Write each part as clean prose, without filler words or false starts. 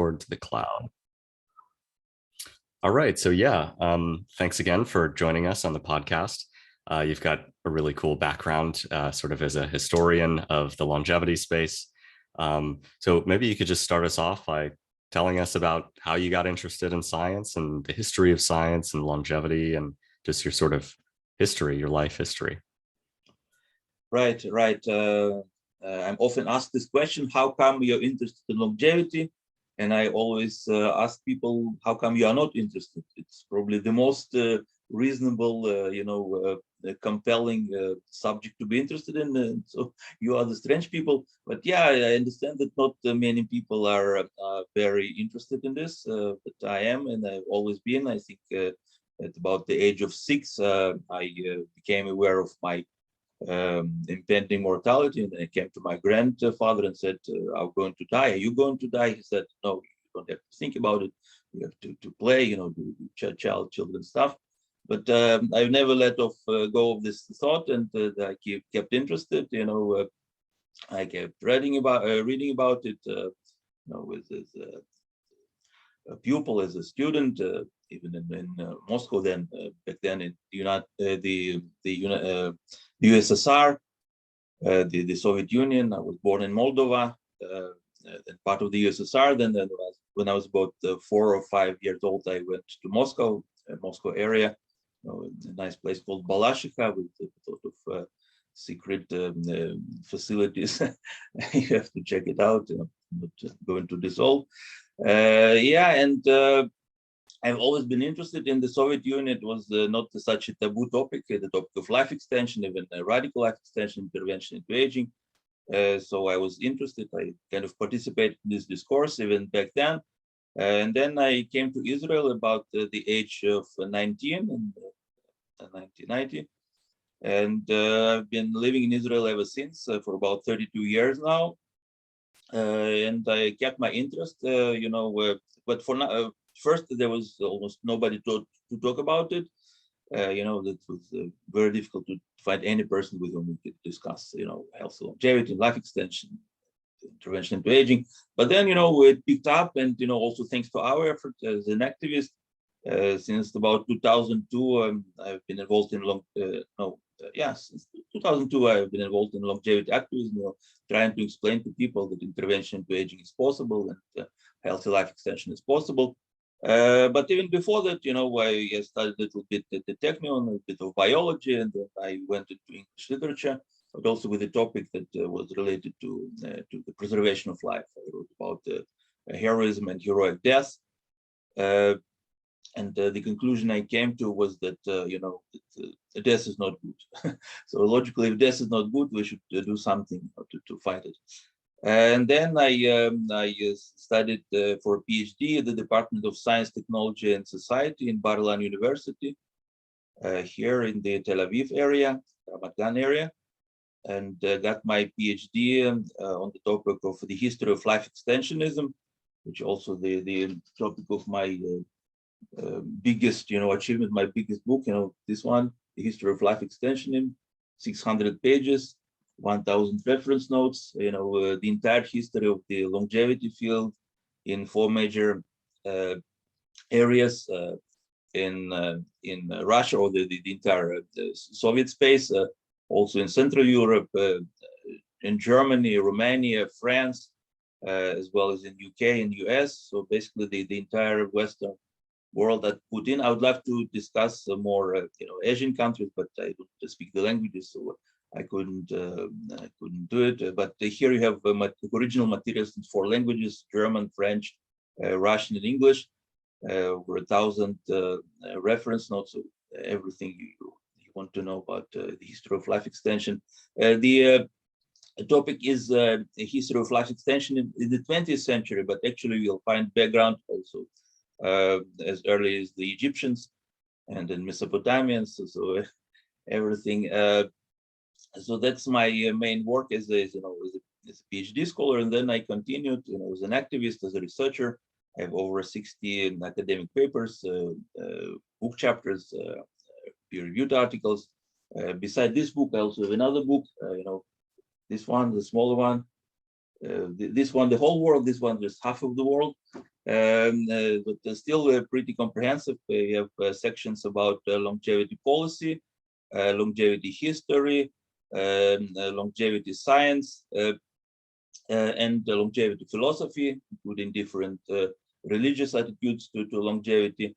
To the cloud. All right. So yeah, thanks again for joining us on the podcast. You've got a really cool background, sort of as a historian of the longevity space. So maybe you could just start us off by telling us about how you got interested in science and the history of science and longevity and just your sort of history, your life history. Right. I'm often asked this question, how come you're interested in longevity? And I always ask people, how come you are not interested? It's probably the most reasonable, compelling subject to be interested in. So you are the strange people. But yeah, I understand that not many people are very interested in this, but I am, and I've always been. I think at about the age of 6, I became aware of my impending mortality, and I came to my grandfather and said, I'm going to die. Are you going to die? He said, no, you don't have to think about it. You have to play, do children stuff. But I've never let go of this thought, and I kept interested. I kept reading about it. As a pupil, as a student, even in Moscow. Then back then in the USSR, the Soviet Union. I was born in Moldova, and part of the USSR. Then when I was about 4 or 5 years old, I went to Moscow, Moscow area, a nice place called Balashikha with a lot of secret facilities. You have to check it out. Not go into this all. I've always been interested in the Soviet Union. It was not such a taboo topic, the topic of life extension, even radical life extension, intervention into aging. So I was interested. I kind of participated in this discourse even back then. And then I came to Israel about the age of 19 in 1990. And I've been living in Israel ever since for about 32 years now. And I kept my interest, but for now, first there was almost nobody to talk about it. That was very difficult to find any person with whom we could discuss, health, longevity, life extension, intervention into aging. But then, it picked up, and also thanks to our effort as an activist, since about 2002, I've been involved in since 2002, I've been involved in longevity activism, trying to explain to people that intervention into aging is possible and healthy life extension is possible. But even before that, I studied a little bit at the Technion, a bit of biology, and then I went into English literature, but also with a topic that was related to the preservation of life. I wrote about heroism and heroic death. And the conclusion I came to was that, death is not good. So logically, if death is not good, we should do something to fight it. And then I studied for a PhD at the Department of Science, Technology, and Society in Bar-Ilan University, here in the Tel Aviv area, Ramat Gan area, and got my PhD on the topic of the history of life extensionism, which also the topic of my biggest, achievement, my biggest book, this one, The History of Life Extension, in 600 pages, 1,000 reference notes, the entire history of the longevity field in 4 major areas in Russia, or the entire Soviet space, also in Central Europe, in Germany, Romania, France, as well as in UK and US. So basically the entire Western world that put in. I would love to discuss more, Asian countries, but I don't speak the languages, so I couldn't do it. But here you have original materials in 4 languages: German, French, Russian, and English. Over 1,000 reference notes, so everything you want to know about the history of life extension. The topic is a history of life extension in the 20th century, but actually you'll find background also as early as the Egyptians and then Mesopotamians, so everything. So that's my main work as a PhD scholar, and then I continued, as an activist, as a researcher. I have over 60 academic papers, book chapters, peer-reviewed articles. Beside this book, I also have another book, this one, the smaller one, this one, the whole world, this one, just half of the world. But still pretty comprehensive. We have sections about longevity policy, longevity history, longevity science, and longevity philosophy, including different religious attitudes to longevity.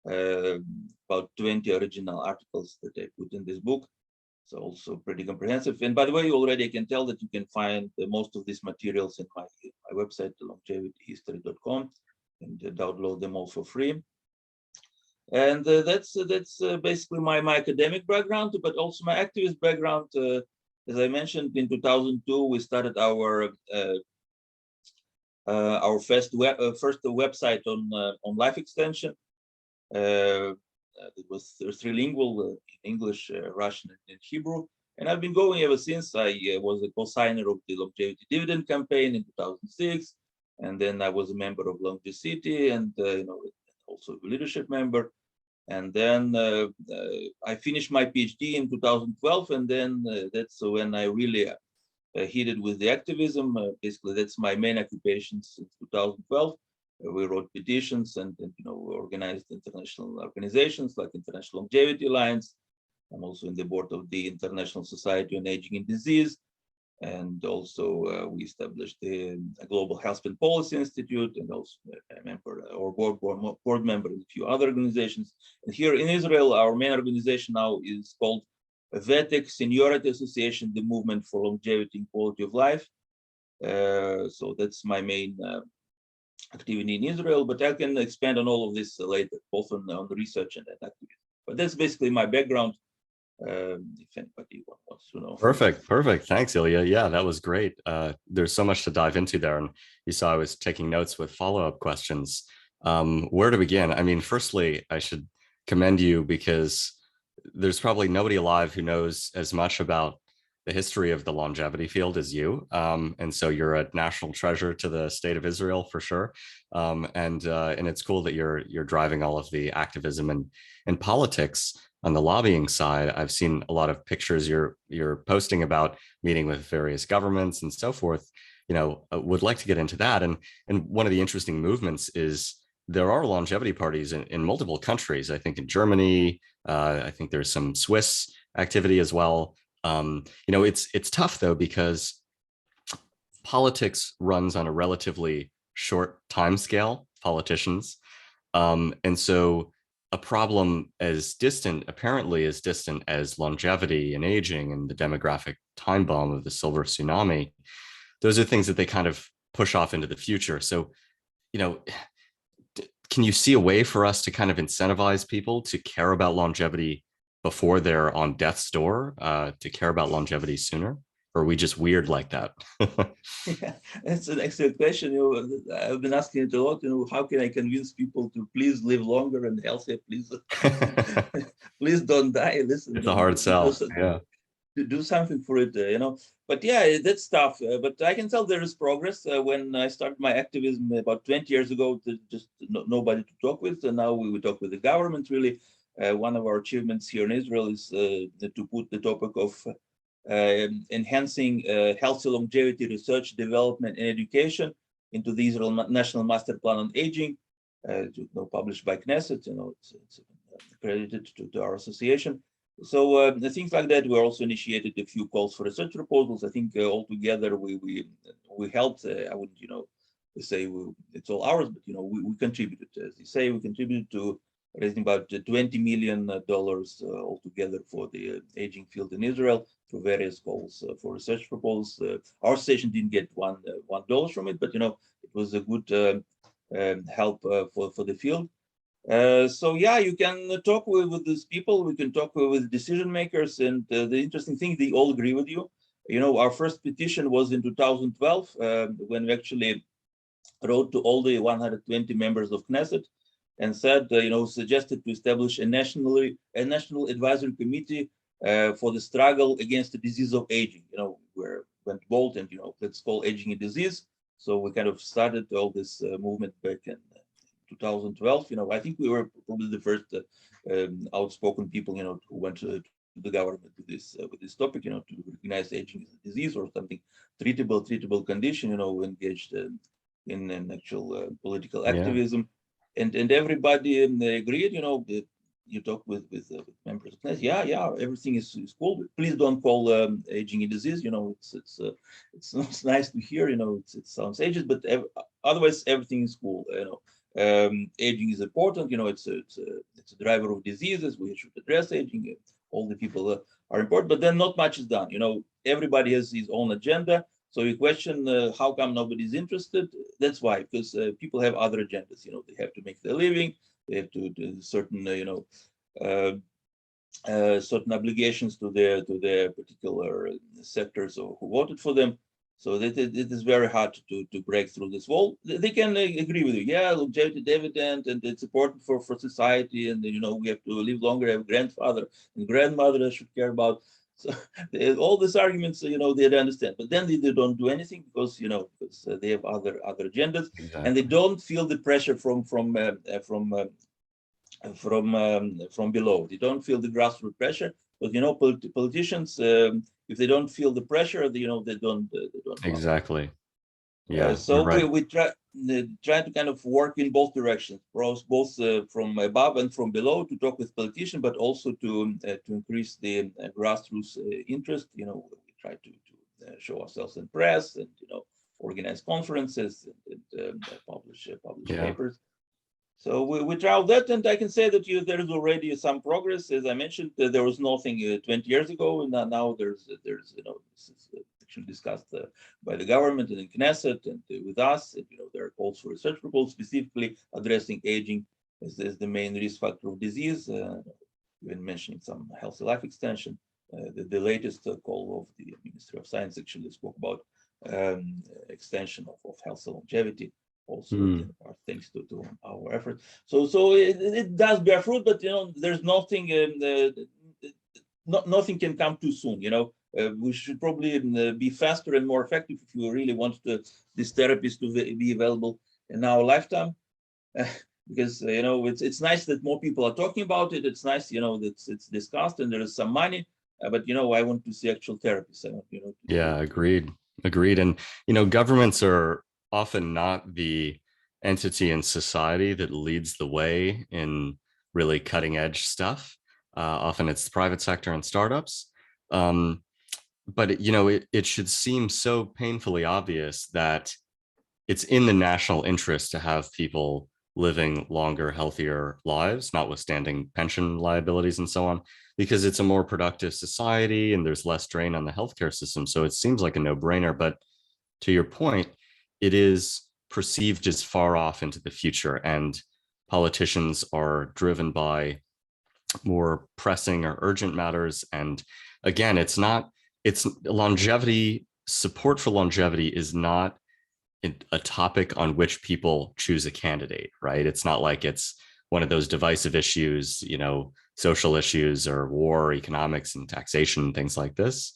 About 20 original articles that I put in this book. So also pretty comprehensive. And by the way, already I can tell that you can find most of these materials in my website, longevityhistory.com, and download them all for free. And that's basically my academic background, but also my activist background. As I mentioned, in 2002, we started our first website on life extension. It was trilingual, English, Russian, and Hebrew. And I've been going ever since. I was a co-signer of the longevity dividend campaign in 2006, and then I was a member of Longevity, and also a leadership member. And then I finished my PhD in 2012, and then that's when I really hit it with the activism. Basically, that's my main occupation since 2012. We wrote petitions and organized international organizations like International Longevity Alliance. I'm also in the board of the International Society on Aging and Disease. And also we established the Global Health and Policy Institute, and also a member or board member in a few other organizations. And here in Israel, our main organization now is called VETEC Seniority Association, the Movement for Longevity and Quality of Life. So that's my main activity in Israel, but I can expand on all of this later, both on the research and activism. But that's basically my background. If anybody wants to know. Perfect. Thanks, Ilya. Yeah, that was great. There's so much to dive into there, and you saw I was taking notes with follow-up questions. Where to begin? I mean, firstly, I should commend you because there's probably nobody alive who knows as much about the history of the longevity field as you. And so you're a national treasure to the state of Israel for sure. And it's cool that you're driving all of the activism and politics on the lobbying side. I've seen a lot of pictures you're posting about meeting with various governments and so forth. Would like to get into that. And one of the interesting movements is there are longevity parties in multiple countries. I think in Germany, I think there's some Swiss activity as well. It's tough though, because politics runs on a relatively short time scale, politicians. And so a problem apparently as distant as longevity and aging and the demographic time bomb of the silver tsunami, those are things that they kind of push off into the future. So, can you see a way for us to kind of incentivize people to care about longevity before they're on death's door, to care about longevity sooner? Or are we just weird like that? Yeah, that's an excellent question. I've been asking it a lot. How can I convince people to please live longer and healthier? Please, please don't die. Listen, It's a hard sell. Yeah. Do something for it, But yeah, that's tough. But I can tell there is progress. When I started my activism about 20 years ago, just nobody to talk with. And now we talk with the government, really. One of our achievements here in Israel is to put the topic of enhancing healthy longevity research, development, and education into the Israel National Master Plan on Aging, published by Knesset. It's accredited to our association. So things like that. We also initiated a few calls for research proposals. I think altogether we helped. I wouldn't say it's all ours, but we contributed. As you say, we contributed to raising about $20 million altogether for the aging field in Israel through various calls for research proposals. Our station didn't get $1 from it, but it was a good help for the field. So yeah, you can talk with these people. We can talk with decision makers, and the interesting thing, they all agree with you. Our first petition was in 2012 when we actually wrote to all the 120 members of Knesset and said, suggested to establish a national advisory committee for the struggle against the disease of aging. Where went bold and let's call aging a disease. So we kind of started all this movement back in 2012. I think we were probably the first outspoken people, who went to the government with this topic, to recognize aging as a disease or something treatable condition, engaged in an actual political Yeah. activism, and everybody agreed. You talk with members of Knesset, yeah, everything is cool. But please don't call aging a disease. It's nice to hear. It sounds ageist, but otherwise everything is cool. Aging is important. It's a driver of diseases. We should address aging. All the people are important, but then not much is done. Everybody has his own agenda. So you question how come nobody's interested? That's why, because people have other agendas. They have to make their living. They have to do certain, uh, certain obligations to their particular sectors or who voted for them. So that it is very hard to break through this wall. They can agree with you. Yeah, longevity dividend, and it's important for society, and we have to live longer. Have grandfather and grandmother that should care about. So all these arguments, they understand, but then they don't do anything because they have other agendas, and they Exactly. don't feel the pressure from below. They don't feel the grassroots pressure, but politicians, if they don't feel the pressure, they don't bother. Exactly. Yeah, you're So we, right. we try to kind of work in both directions, both from above and from below, to talk with politicians, but also to increase the grassroots interest. We try to show ourselves in press, and organize conferences, and publish Yeah. papers. So we tried that, and I can say that there is already some progress. As I mentioned, there was nothing 20 years ago, and now there's this is actually discussed by the government and in Knesset and with us. And, there are calls for research proposals specifically addressing aging as the main risk factor of disease. Even mentioning some healthy life extension. The latest call of the Ministry of Science actually spoke about extension of health and longevity, also Mm. thanks to our efforts. So it does bear fruit, but there's nothing. Nothing can come too soon. We should probably be faster and more effective if you really want these therapies to be available in our lifetime. Because it's nice that more people are talking about it. It's nice that it's discussed and there is some money. But I want to see actual therapies. I want to see. Yeah, agreed. Agreed. And, governments are often not the entity in society that leads the way in really cutting edge stuff. Often it's the private sector and startups. But, it should seem so painfully obvious that it's in the national interest to have people living longer, healthier lives, notwithstanding pension liabilities and so on, because it's a more productive society and there's less drain on the healthcare system. So it seems like a no brainer. But to your point, it is perceived as far off into the future, and politicians are driven by more pressing or urgent matters. And again, it's longevity, support for longevity is not a topic on which people choose a candidate, right? It's not like it's one of those divisive issues, social issues or war, economics and taxation, things like this.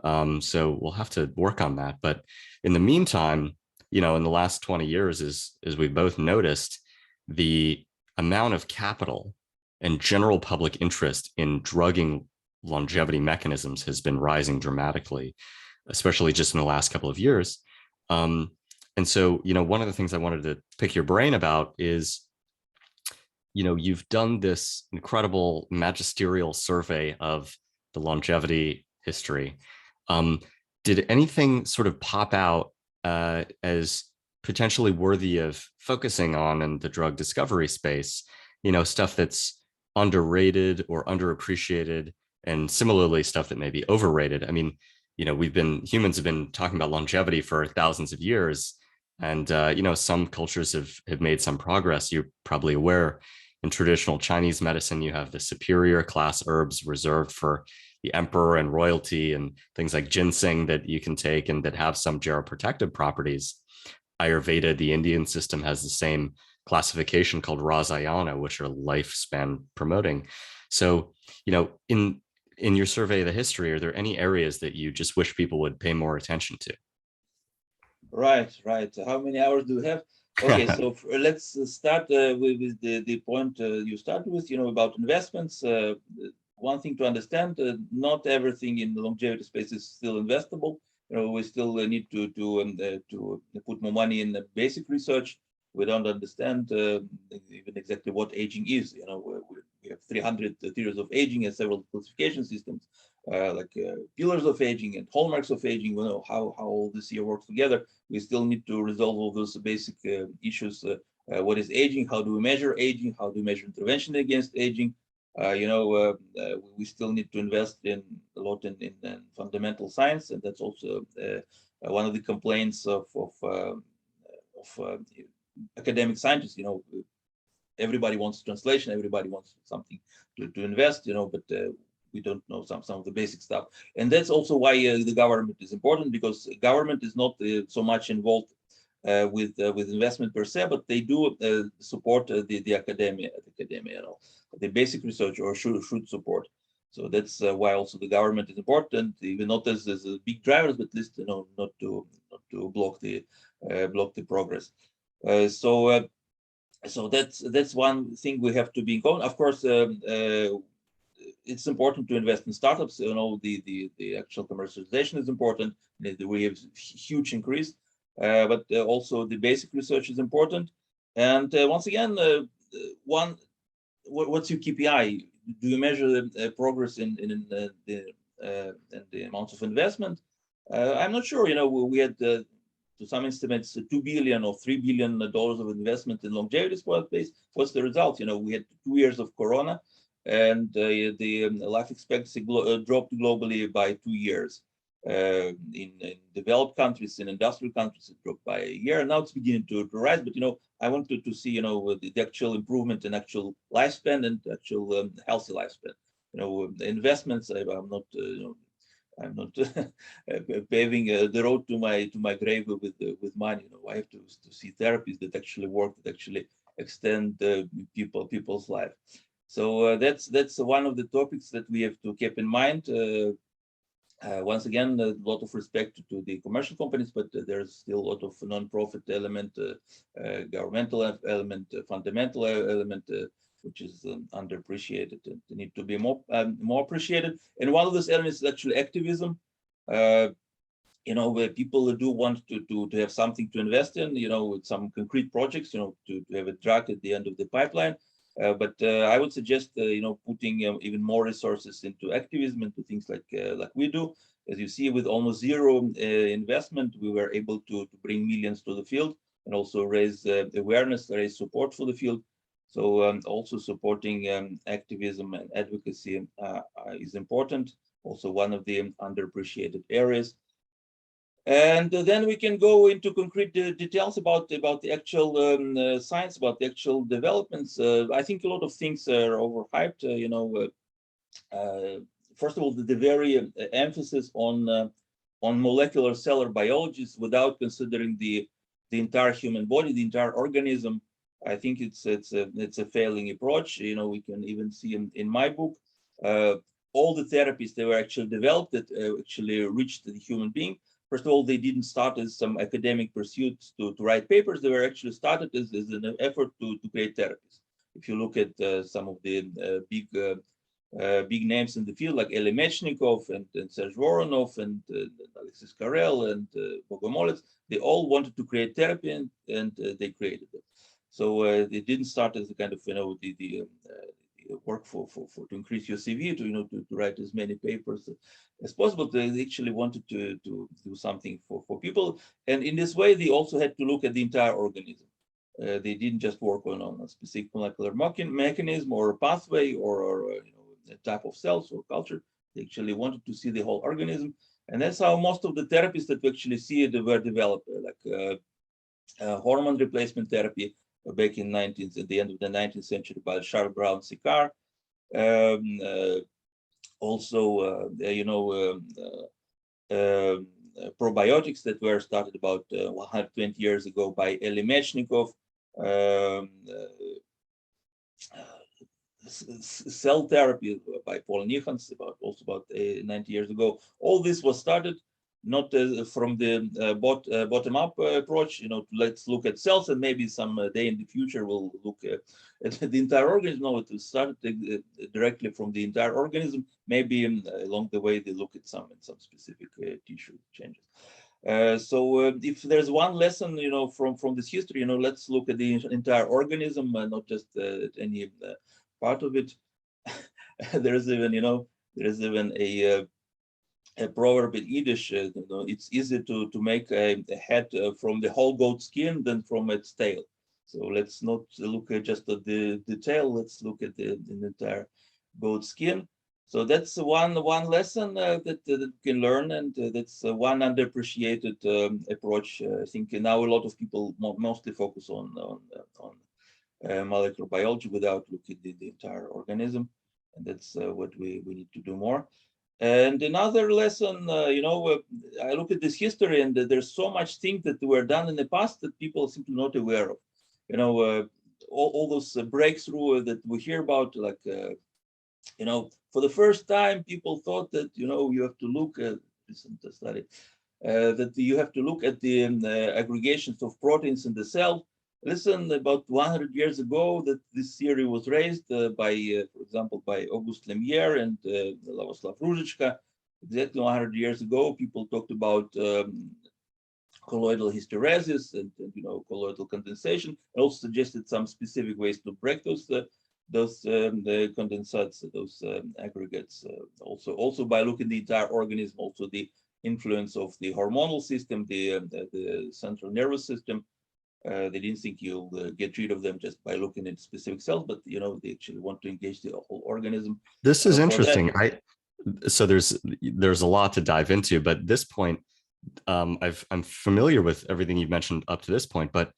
So we'll have to work on that. But in the meantime, in the last 20 years, as we both noticed, the amount of capital and general public interest in drugging longevity mechanisms has been rising dramatically, especially just in the last couple of years. And so, one of the things I wanted to pick your brain about is, you've done this incredible magisterial survey of the longevity history. Did anything sort of pop out as potentially worthy of focusing on in the drug discovery space? Stuff that's underrated or underappreciated, and similarly stuff that may be overrated. I mean, humans have been talking about longevity for thousands of years, and some cultures have made some progress. You're probably aware, in traditional Chinese medicine, you have the superior class herbs reserved for the emperor and royalty, and things like ginseng that you can take and that have some geroprotective properties. Ayurveda, the Indian system, has the same classification called Rasayana, which are lifespan promoting. So, in your survey of the history, are there any areas that you just wish people would pay more attention to? Right. How many hours do we have? Okay, so let's start with the point you started with, about investments. one thing to understand, not everything in the longevity space is still investable. We still need to put more money in the basic research. We don't understand even exactly what aging is. We have 300 theories of aging and several classification systems, like pillars of aging and hallmarks of aging. We know how all this here works together. We still need to resolve all those basic issues. What is aging? How do we measure aging? How do we measure intervention against aging? We still need to invest a lot in fundamental science, and that's also one of the complaints of academic scientists. Everybody wants translation, everybody wants something to invest, but we don't know some of the basic stuff. And that's also why the government is important, because government is not so much involved with investment per se, but they do support the academia, the basic research, or should support. So that's why also the government is important, even not as big drivers, but at least not to block the progress. So that's one thing we have to be in common. Of course, it's important to invest in startups. The actual commercialization is important. We have huge increase, but also the basic research is important. And once again, what's your KPI? Do you measure the progress in the amounts of investment? I'm not sure. We had to some estimates $2 billion or $3 billion of investment in longevity space. What's the result? We had 2 years of Corona, and the life expectancy dropped globally by 2 years. In developed countries, in industrial countries, it dropped by a year. Now it's beginning to rise. But I wanted to see the actual improvement in actual lifespan and actual healthy lifespan. Investments. I'm not paving the road to my grave with money. I have to see therapies that actually work, that actually extend people's life. So that's one of the topics that we have to keep in mind. Once again, a lot of respect to the commercial companies, but there's still a lot of non-profit element, governmental element, fundamental element, which is underappreciated and need to be more appreciated. And one of those elements is actually activism. Where people do want to have something to invest in, with some concrete projects, to have a drug at the end of the pipeline. But I would suggest, putting even more resources into activism, into things like we do. As you see, with almost zero investment, we were able to bring millions to the field and also raise awareness, raise support for the field. So also supporting activism and advocacy is important. Also one of the underappreciated areas. And then we can go into concrete details about the actual science, about the actual developments. I think a lot of things are overhyped. First of all, the very emphasis on molecular cellular biologies without considering the entire human body, the entire organism. I think it's a failing approach. We can even see in my book all the therapies that were actually developed that actually reached the human being. First of all, they didn't start as some academic pursuits to write papers. They were actually started as an effort to create therapies. If you look at some of the big names in the field, like Eli Mechnikov and Serge Voronov and Alexis Carrel and Bogomolets, they all wanted to create therapy, and they created it. So they didn't start as a kind of the work to increase your CV, to write as many papers as possible. They actually wanted to do something for people, and in this way they also had to look at the entire organism. They didn't just work on a specific molecular mechanism or a pathway or a type of cells or culture. They actually wanted to see the whole organism, and that's how most of the therapies that we actually see were developed, like hormone replacement therapy back in at the end of the 19th century by Charles Brown Séquard. Also, probiotics that were started about 120 years ago by Eli Mechnikov. Cell therapy by Paul Nihans about 90 years ago. All this was started, not from the bottom-up approach. Let's look at cells, and maybe some day in the future we'll look at the entire organism. No, it will start directly from the entire organism. Maybe along the way they look at some specific tissue changes. So if there's one lesson, from this history, let's look at the entire organism, not just any part of it. There's even a proverb in Yiddish. It's easier to make a head from the whole goat skin than from its tail. So let's not look at just at the tail. Let's look at the entire goat skin. So that's one lesson that you can learn, and that's one underappreciated approach. I think now a lot of people mostly focus on molecular biology without looking at the entire organism, and that's what we need to do more. And another lesson, I look at this history, and there's so much things that were done in the past that people simply not aware of. All those breakthrough that we hear about, like for the first time, people thought that you have to look at recent study that you have to look at the aggregations of proteins in the cell. Listen, about 100 years ago, that this theory was raised by, for example, by August Lemierre and Lavoslav Ruzicka. Exactly 100 years ago, people talked about colloidal hysteresis and colloidal condensation, and also suggested some specific ways to break those the condensates, those aggregates. Also by looking at the entire organism, also the influence of the hormonal system, the central nervous system. They didn't think you'll get rid of them just by looking at specific cells, but they actually want to engage the whole organism. This is interesting. So there's a lot to dive into, but at this point, I'm familiar with everything you've mentioned up to this point, but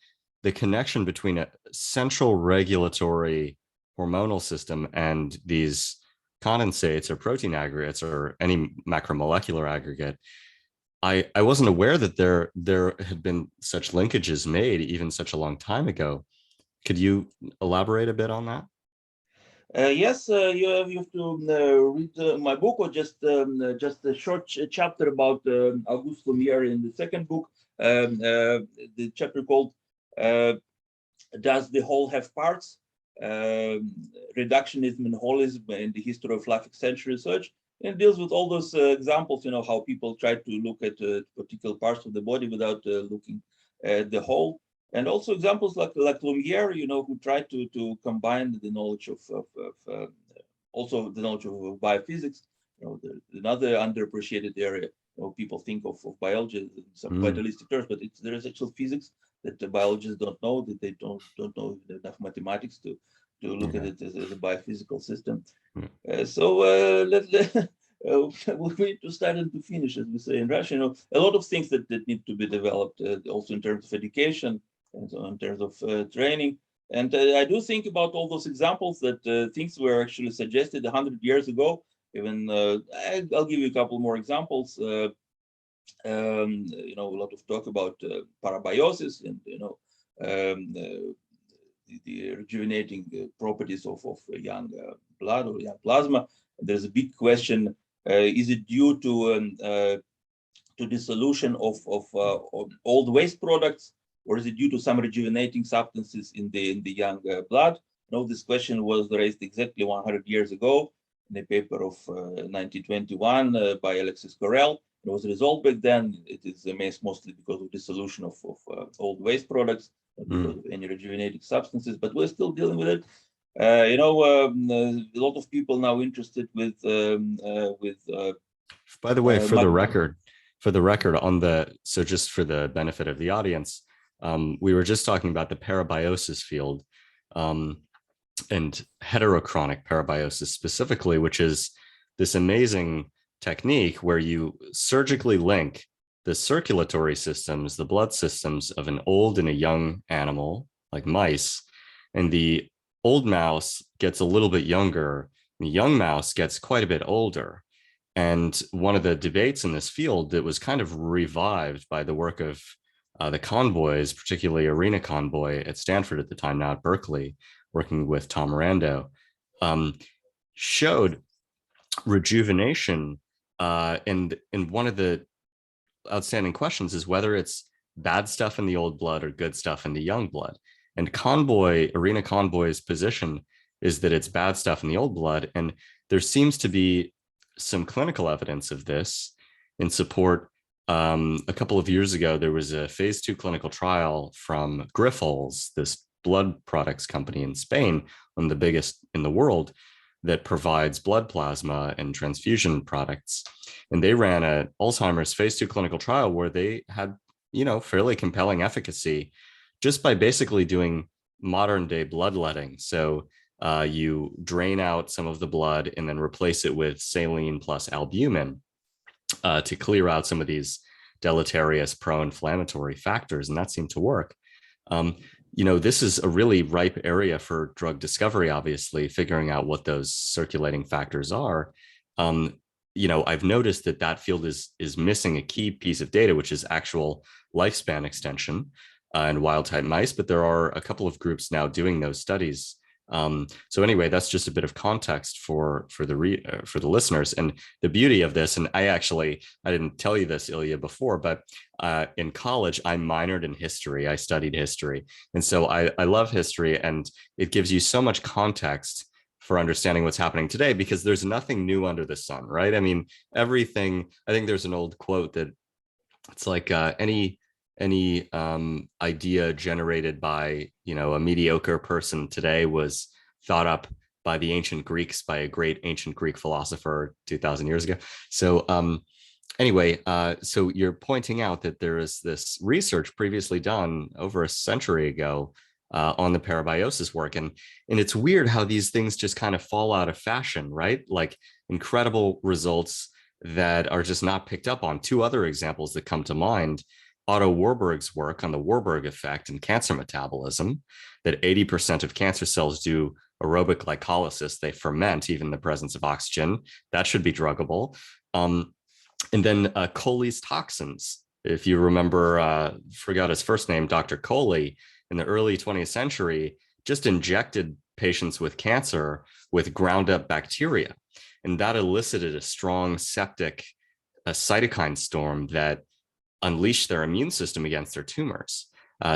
the connection between a central regulatory hormonal system and these condensates or protein aggregates or any macromolecular aggregate, I wasn't aware that there had been such linkages made even such a long time ago. Could you elaborate a bit on that? Yes, you have to read my book, or just a short chapter about Auguste Lumiere in the second book, the chapter called "Does the Whole Have Parts?" Reductionism and holism in the history of life extension research, and deals with all those examples. How people try to look at particular parts of the body without looking at the whole. And also examples like Lumiere, who tried to combine the knowledge of also the knowledge of biophysics. Another underappreciated area. People think of biology in some vitalistic terms, but there is actual physics that the biologists don't know, that they don't know enough mathematics to look at it as a biophysical system. So we need to start and to finish, as we say in Russian. A lot of things that need to be developed, also in terms of education, and so in terms of training. And I do think about all those examples that things were actually suggested 100 years ago. Even I'll give you a couple more examples. A lot of talk about parabiosis and the rejuvenating properties of young blood or young plasma. There's a big question: is it due to dissolution of old waste products, or is it due to some rejuvenating substances in the young blood? This question was raised exactly 100 years ago in a paper of 1921 by Alexis Correll. It was resolved back then. It is mostly because of dissolution of old waste products, not because of any rejuvenating substances, but we're still dealing with it. A lot of people now interested with. By the way, for the record, so just for the benefit of the audience, we were just talking about the parabiosis field, and heterochromic parabiosis specifically, which is this amazing technique where you surgically link the circulatory systems, the blood systems of an old and a young animal, like mice, and the old mouse gets a little bit younger, the young mouse gets quite a bit older. And one of the debates in this field that was kind of revived by the work of the convoys, particularly Irina Convoy at Stanford at the time, now at Berkeley, working with Tom Rando, showed rejuvenation. And one of the outstanding questions is whether it's bad stuff in the old blood or good stuff in the young blood. And Irina Conboy's position is that it's bad stuff in the old blood. And there seems to be some clinical evidence of this in support. A couple of years ago, there was a phase 2 clinical trial from Grifols, this blood products company in Spain, one of the biggest in the world, that provides blood plasma and transfusion products. And they ran an Alzheimer's phase 2 clinical trial where they had, fairly compelling efficacy just by basically doing modern day bloodletting. So you drain out some of the blood and then replace it with saline plus albumin to clear out some of these deleterious pro-inflammatory factors, and that seemed to work. This is a really ripe area for drug discovery, obviously, figuring out what those circulating factors are. I've noticed that field is missing a key piece of data, which is actual lifespan extension in wild type mice, but there are a couple of groups now doing those studies. So anyway, that's just a bit of context for the listeners, and the beauty of this. And I didn't tell you this, Ilya, before, but in college I minored in history. I studied history, and so I love history, and it gives you so much context for understanding what's happening today, because there's nothing new under the sun, right? I mean, everything. I think there's an old quote that it's like any idea generated by a mediocre person today was thought up by the ancient Greeks, by a great ancient Greek philosopher 2000 years ago. So anyway, so you're pointing out that there is this research previously done over a century ago on the parabiosis work, and it's weird how these things just kind of fall out of fashion, right? Like incredible results that are just not picked up on. Two other examples that come to mind: Otto Warburg's work on the Warburg effect in cancer metabolism, that 80% of cancer cells do aerobic glycolysis. They ferment even in the presence of oxygen. That should be druggable. And then Coley's toxins. If you remember, forgot his first name, Dr. Coley, in the early 20th century, just injected patients with cancer with ground up bacteria. And that elicited a strong septic cytokine storm that unleash their immune system against their tumors.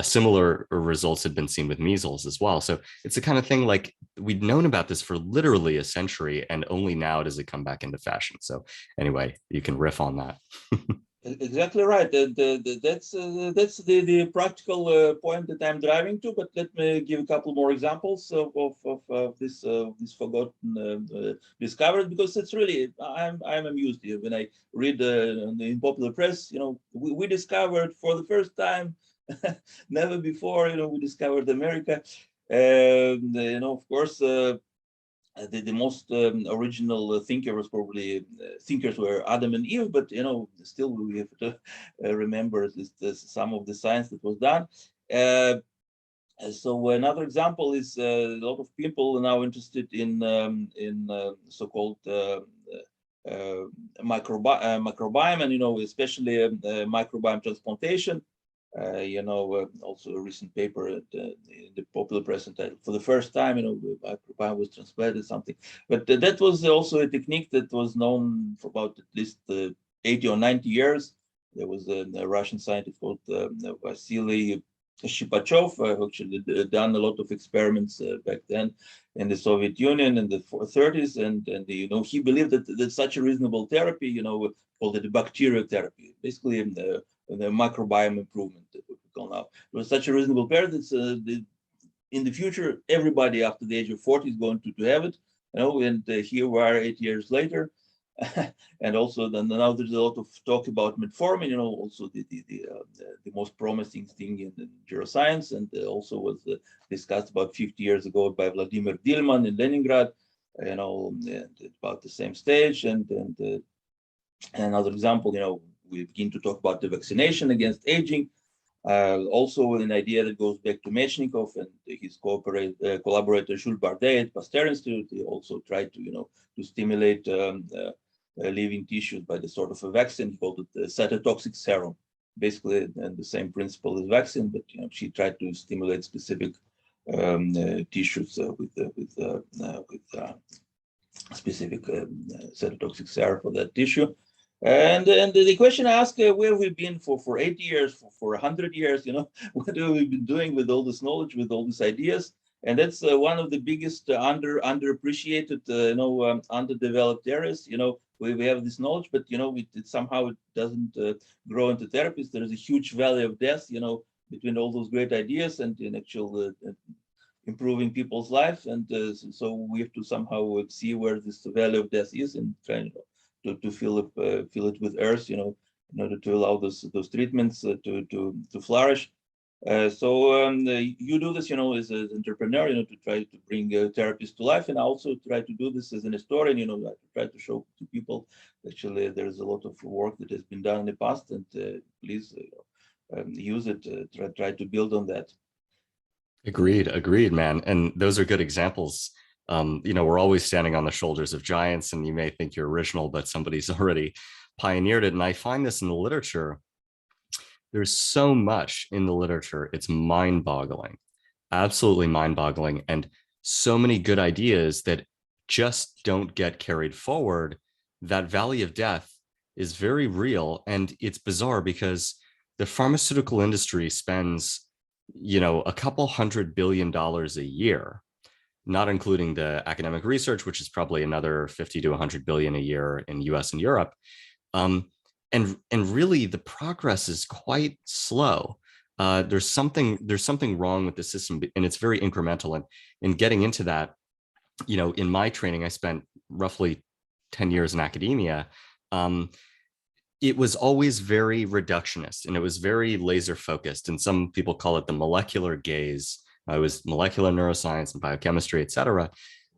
Similar results had been seen with measles as well. So it's the kind of thing, like, we'd known about this for literally a century, and only now does it come back into fashion. So anyway, you can riff on that. Exactly right. That's the practical point that I'm driving to. But let me give a couple more examples of this forgotten discovery, because it's really I'm amused here when I read in popular press. We discovered for the first time, never before. We discovered America, and of course. The most original thinkers were Adam and Eve, but still we have to remember some of the science that was done. So another example is a lot of people are now interested in so-called microbiome, and especially microbiome transplantation. Also a recent paper in the popular press entitled, "For the first time, microbiome was transplanted," something. But that was also a technique that was known for about at least 80 or 90 years. There was a Russian scientist called Vasily Shipachov, who actually done a lot of experiments back then in the Soviet Union in the 30s, and he believed that such a reasonable therapy, called it bacterial therapy, basically the microbiome improvement that we call now. It was such a reasonable period that in the future, everybody after the age of 40 is going to have it, and here we are 8 years later. And also now there's a lot of talk about metformin, also the most promising thing in neuroscience, and also was discussed about 50 years ago by Vladimir Dilman in Leningrad, and about the same stage. And another example, we begin to talk about the vaccination against aging. Also an idea that goes back to Mechnikov and his collaborator Jules Bardet at Pasteur Institute. They also tried to stimulate living tissues by the sort of a vaccine. He called it the cytotoxic serum, basically, and the same principle as vaccine, but she tried to stimulate specific tissues with specific cytotoxic serum for that tissue. And the question asked, where we've been for 80 years, for 100 years, what have we been doing with all this knowledge, with all these ideas? And that's one of the biggest underappreciated, underdeveloped areas. We have this knowledge, but somehow it doesn't grow into therapies. There is a huge valley of death, between all those great ideas and in actual improving people's life. And so we have to somehow see where this valley of death is and try to fill it with earth, in order to allow those treatments to flourish. You do this, as an entrepreneur, to try to bring therapies to life, and also try to do this as an historian, to try to show to people actually there's a lot of work that has been done in the past, and please use it, try to build on that. Agreed, man. And those are good examples. We're always standing on the shoulders of giants, and you may think you're original, but somebody's already pioneered it. And I find this in the literature. There's so much in the literature. It's mind-boggling, absolutely mind-boggling. And so many good ideas that just don't get carried forward. That valley of death is very real. And it's bizarre because the pharmaceutical industry spends, a couple $100 billion a year, not including the academic research, which is probably another 50 to 100 billion a year in US and Europe. And really the progress is quite slow. There's something wrong with the system, and it's very incremental. And in getting into that, in my training, I spent roughly 10 years in academia. It was always very reductionist, and it was very laser focused. And some people call it the molecular gaze. It was molecular neuroscience and biochemistry, et cetera.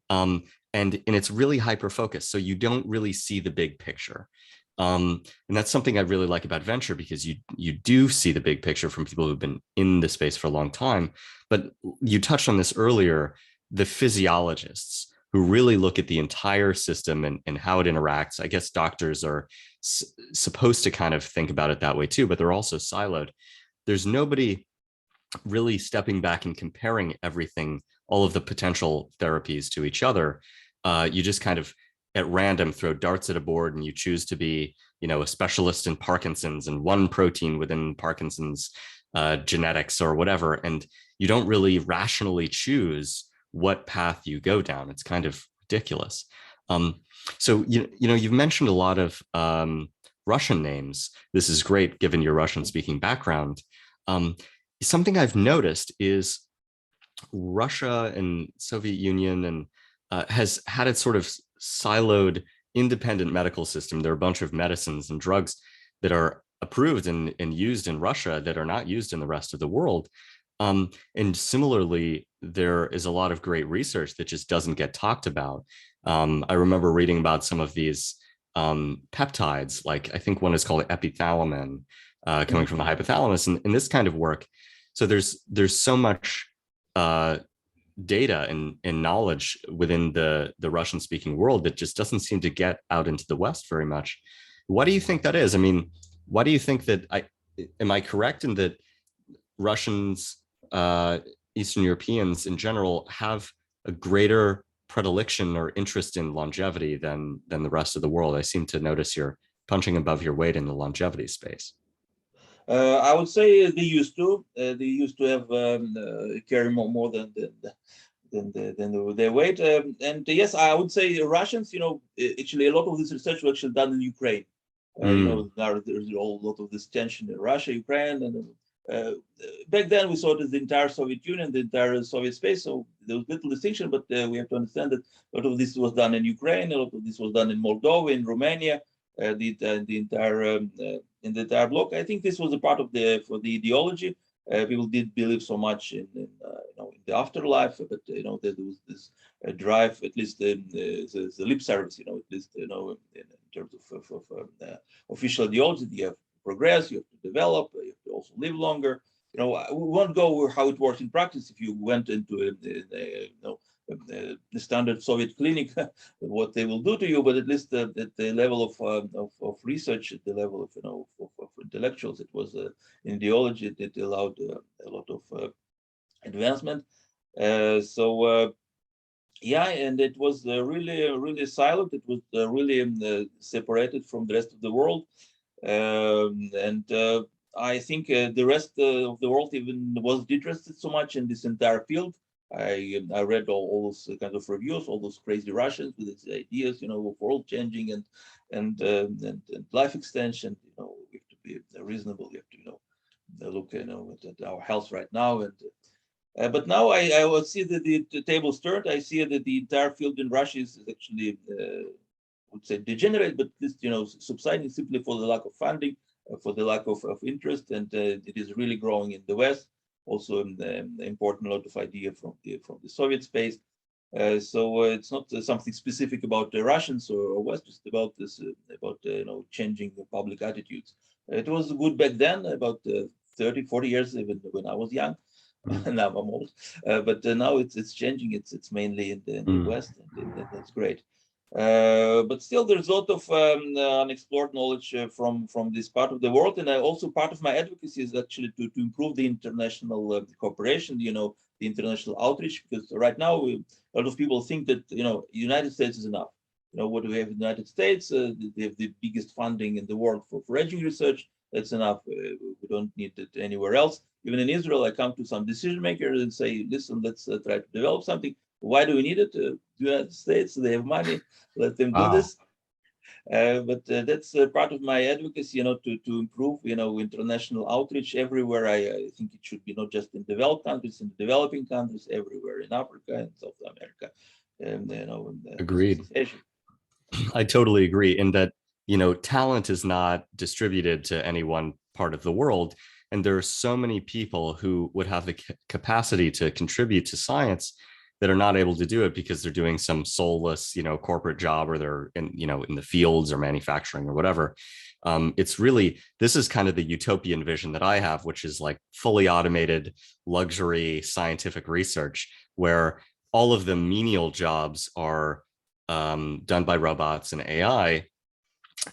And it's really hyper focused. So you don't really see the big picture. And that's something I really like about venture, because you do see the big picture from people who've been in the space for a long time. But you touched on this earlier, the physiologists who really look at the entire system and how it interacts. I guess doctors are supposed to kind of think about it that way too, but they're also siloed. There's nobody really stepping back and comparing everything, all of the potential therapies to each other. You just kind of at random throw darts at a board, and you choose to be, a specialist in Parkinson's and one protein within Parkinson's genetics or whatever. And you don't really rationally choose what path you go down. It's kind of ridiculous. So, you've mentioned a lot of Russian names. This is great given your Russian speaking background. Something I've noticed is Russia and Soviet Union and has had its sort of siloed independent medical system. There are a bunch of medicines and drugs that are approved and used in Russia that are not used in the rest of the world. And similarly, there is a lot of great research that just doesn't get talked about. I remember reading about some of these peptides, like I think one is called epithalamin, coming from the hypothalamus, and this kind of work. So there's so much data and knowledge within the Russian speaking world that just doesn't seem to get out into the West very much. What do you think that is? I mean, why do you think that am I correct in that Russians, Eastern Europeans in general have a greater predilection or interest in longevity than the rest of the world? I seem to notice you're punching above your weight in the longevity space. I would say they used to. They used to have carry more than their weight. And yes, I would say Russians. Actually, a lot of this research was actually done in Ukraine. There's a lot of this tension in Russia, Ukraine, and back then we saw the entire Soviet Union, the entire Soviet space. So there was little distinction, but we have to understand that a lot of this was done in Ukraine, a lot of this was done in Moldova, in Romania, the entire in the entire bloc. I think this was a part of for the ideology. People did believe so much in the afterlife, but there was this drive, at least the lip service, at least in terms of official ideology. You have to progress, you have to develop, you have to also live longer. We won't go over how it works in practice. If you went into the standard Soviet clinic, what they will do to you, but at least at the level of research, at the level of intellectuals, it was an ideology that allowed a lot of advancement. Yeah, and it was really silent. It was really separated from the rest of the world, and I think the rest of the world even wasn't interested so much in this entire field. I read all those kinds of reviews, all those crazy Russians with these ideas, of world changing and life extension. We have to be reasonable. We have to look at our health right now but now I will see that the tables turned. I see that the entire field in Russia is actually, would say, degenerate, but at least subsiding simply for the lack of funding, for the lack of interest, and it is really growing in the West. Also, important a lot of idea from the Soviet space. So it's not something specific about the Russians or West, just about this about changing the public attitudes. It was good back then, about 30, 40 years, even when I was young. Mm. Now I'm old, but now it's changing. It's mainly in the Mm. West, and that's great. But still, there's a lot of unexplored knowledge from this part of the world, and also part of my advocacy is actually to improve the international cooperation. The international outreach, because right now a lot of people think that United States is enough. What do we have in the United States? They have the biggest funding in the world for aging research. That's enough. We don't need it anywhere else. Even in Israel, I come to some decision makers and say, listen, let's try to develop something. Why do we need it? The United States, they have money, let them do Wow. this. But that's part of my advocacy, to improve, international outreach everywhere. I think it should be not just in developed countries, in developing countries, everywhere in Africa and South America, and in Agreed. Southeast Asia. I totally agree in that, talent is not distributed to any one part of the world. And there are so many people who would have the capacity to contribute to science that are not able to do it because they're doing some soulless, corporate job, or they're in the fields or manufacturing or whatever. It's really, this is kind of the utopian vision that I have, which is like fully automated luxury scientific research where all of the menial jobs are done by robots and AI,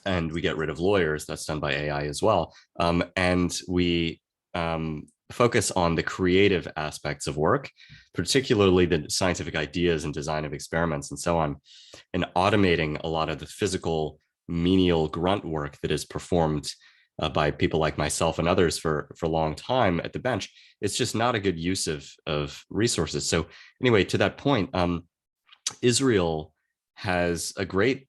and we get rid of lawyers. That's done by AI as well. And we focus on the creative aspects of work, particularly the scientific ideas and design of experiments and so on, and automating a lot of the physical menial grunt work that is performed by people like myself and others for a long time at the bench. It's just not a good use of resources. So anyway, to that point, Israel has a great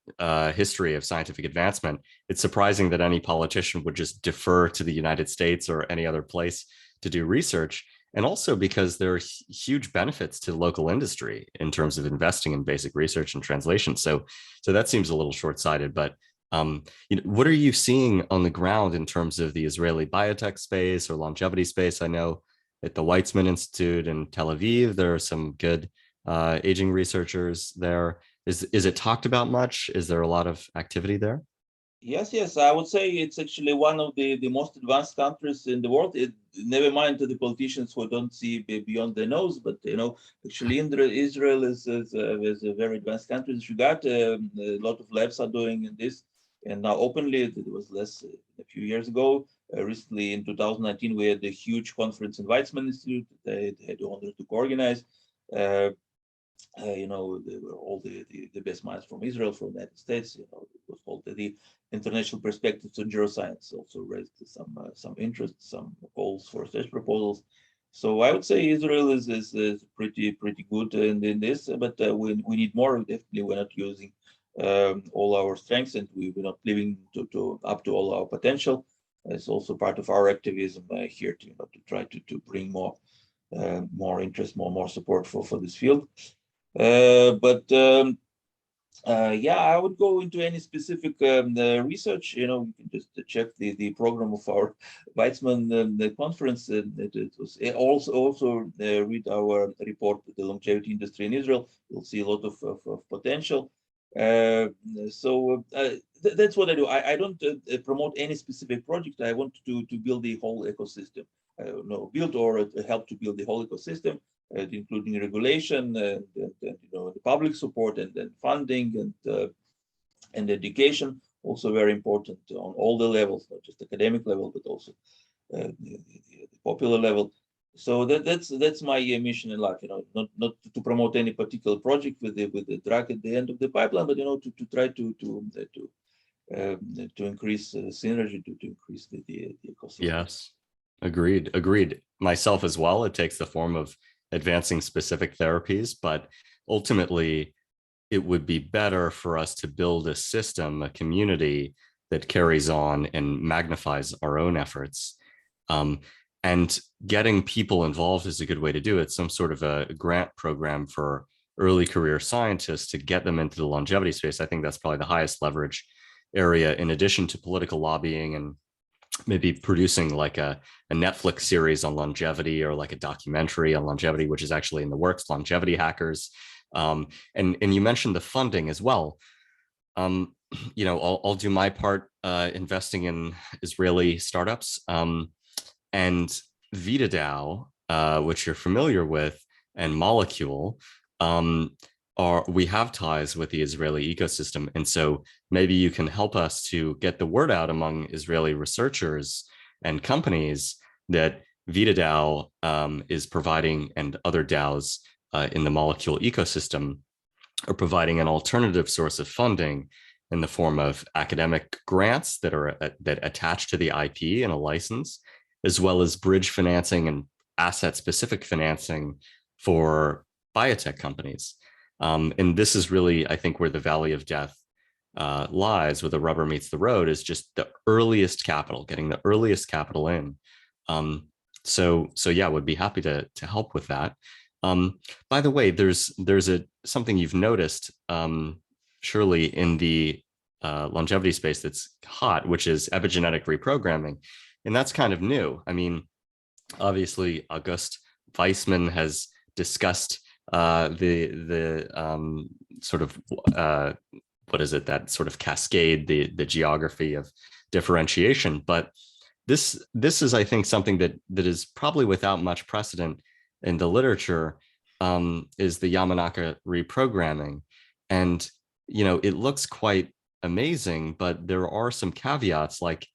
history of scientific advancement. It's surprising that any politician would just defer to the United States or any other place to do research. And also because there are huge benefits to local industry in terms of investing in basic research and translation. So that seems a little short-sighted, but what are you seeing on the ground in terms of the Israeli biotech space or longevity space? I know at the Weizmann Institute in Tel Aviv, there are some good aging researchers there. Is it talked about much? Is there a lot of activity there? Yes. I would say it's actually one of the most advanced countries in the world. Never mind to the politicians who don't see beyond their nose, but actually, Israel is a very advanced country in this regard. A lot of labs are doing this, and now openly. It was less a few years ago. Recently, in 2019, we had a huge conference in Weizmann Institute. They had the honor to organize. Uh, they were all the best minds from Israel, from the United States. It was called the International Perspectives on Neuroscience. Also raised some interest, some calls for research proposals. So I would say Israel is pretty good in this, but we need more. Definitely, we're not using all our strengths, and we're not living to up to all our potential. It's also part of our activism here to try to bring more interest, more support for this field. But yeah, I would go into any specific research. You can just check the program of our Weizmann the conference. It was also read our report, The Longevity Industry in Israel. You'll see a lot of potential. Uh, so that's what I do. I don't promote any specific project. I want to build the whole ecosystem. No, build or help to build the whole ecosystem, including regulation and the public support and funding and education. Also very important on all the levels, not just academic level, but also the popular level. So that's my mission in life, not to promote any particular project with the drug at the end of the pipeline, but to try to increase synergy, to increase the ecosystem. Yes, agreed. Myself as well. It takes the form of advancing specific therapies, but ultimately, it would be better for us to build a system, a community that carries on and magnifies our own efforts. Um, and getting people involved is a good way to do it. Some sort of a grant program for early career scientists to get them into the longevity space. I think that's probably the highest leverage area, in addition to political lobbying and maybe producing like a Netflix series on longevity, or like a documentary on longevity, which is actually in the works, Longevity Hackers. And you mentioned the funding as well. Um, I'll do my part investing in Israeli startups. And VitaDAO, which you're familiar with, and Molecule, um, we have ties with the Israeli ecosystem. And so maybe you can help us to get the word out among Israeli researchers and companies that VitaDAO is providing, and other DAOs in the Molecule ecosystem are providing an alternative source of funding in the form of academic grants that attach to the IP and a license, as well as bridge financing and asset-specific financing for biotech companies. And this is really, I think, where the valley of death lies, where the rubber meets the road, is just the earliest capital, getting the earliest capital in. So yeah, would be happy to help with that. By the way, there's something you've noticed, surely, in the longevity space that's hot, which is epigenetic reprogramming, and that's kind of new. I mean, obviously, August Weismann has discussed the sort of what is it, that sort of cascade, the geography of differentiation, but this is, I think, something that is probably without much precedent in the literature, is the Yamanaka reprogramming. And, it looks quite amazing, but there are some caveats, like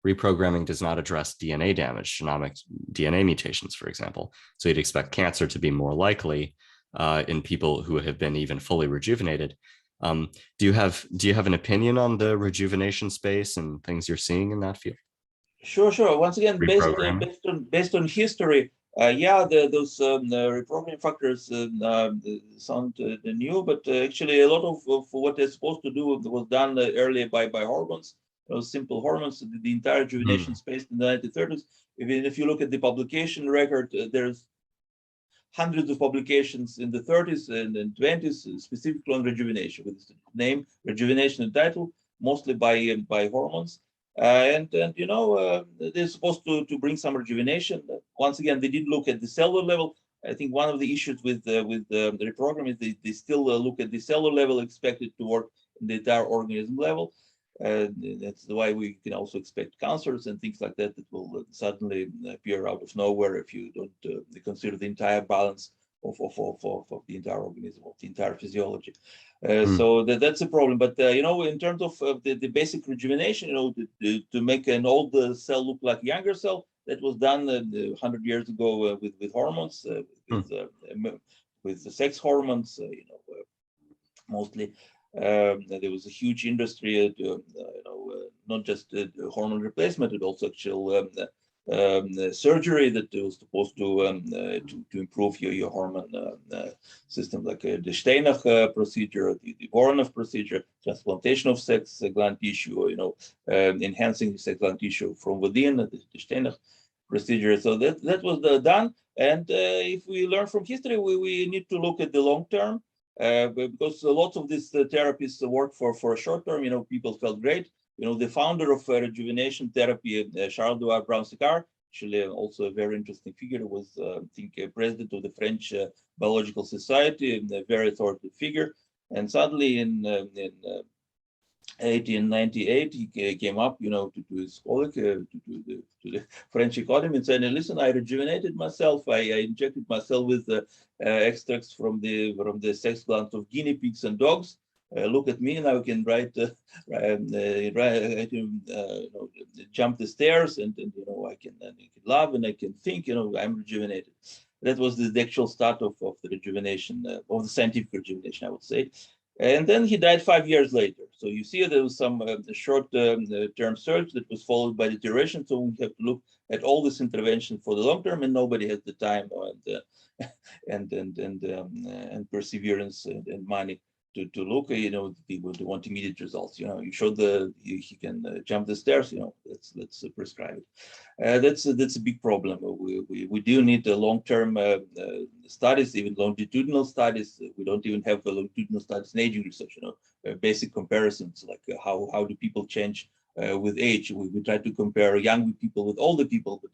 reprogramming does not address DNA damage, genomic DNA mutations, for example. So you'd expect cancer to be more likely in people who have been even fully rejuvenated. Do you have an opinion on the rejuvenation space and things you're seeing in that field? Sure. Once again, Reprogramming. based on history, those reprogramming factors sound new, but actually a lot of what they're supposed to do was done earlier by hormones, those simple hormones. The entire rejuvenation space in the 1930s. Even if you look at the publication record, there's hundreds of publications in the 30s and 20s specifically on rejuvenation, with the name rejuvenation and title, mostly by hormones. They're supposed to bring some rejuvenation. Once again, they didn't look at the cellular level. I think one of the issues with the reprogram is they still look at the cellular level, expected to work in the entire organism level. That's why we can also expect cancers and things like that will suddenly appear out of nowhere if you don't consider the entire balance of the entire organism, of the entire physiology. So that's a problem. But in terms of the basic rejuvenation, to make an old cell look like a younger cell, that was done 100 years ago with hormones, with the sex hormones, mostly. There was a huge industry, not just hormone replacement, but also actual surgery that was supposed to improve your hormone system, like the Steinach procedure, the Voronov procedure, transplantation of sex gland tissue, enhancing sex gland tissue from within, the Steinach procedure. So that was done. And if we learn from history, we need to look at the long term. Because lots of these therapies work for a short term. People felt great. The founder of rejuvenation therapy, Charles Edouard Brown-Séquard, actually also a very interesting figure, was I think president of the French Biological Society, and a very authoritative figure. And suddenly in 1898, he came up, to his colleague, to the French Academy, and said, "Listen, I rejuvenated myself. I injected myself with extracts from the sex glands of guinea pigs and dogs, look at me, now I can I can jump the stairs, and I can laugh and I can think. I'm rejuvenated. That was the actual start of the rejuvenation, of the scientific rejuvenation, I would say. And then he died 5 years later. So you see there was some short-term surge that was followed by deterioration. So we have to look at all this intervention for the long term, and nobody has the time and perseverance and money to look. People want immediate results. You show he can jump the stairs. Let's prescribe it. That's a big problem. We do need long-term studies, even longitudinal studies. We don't even have longitudinal studies in aging research. Basic comparisons like how do people change with age. We try to compare young people with older people, but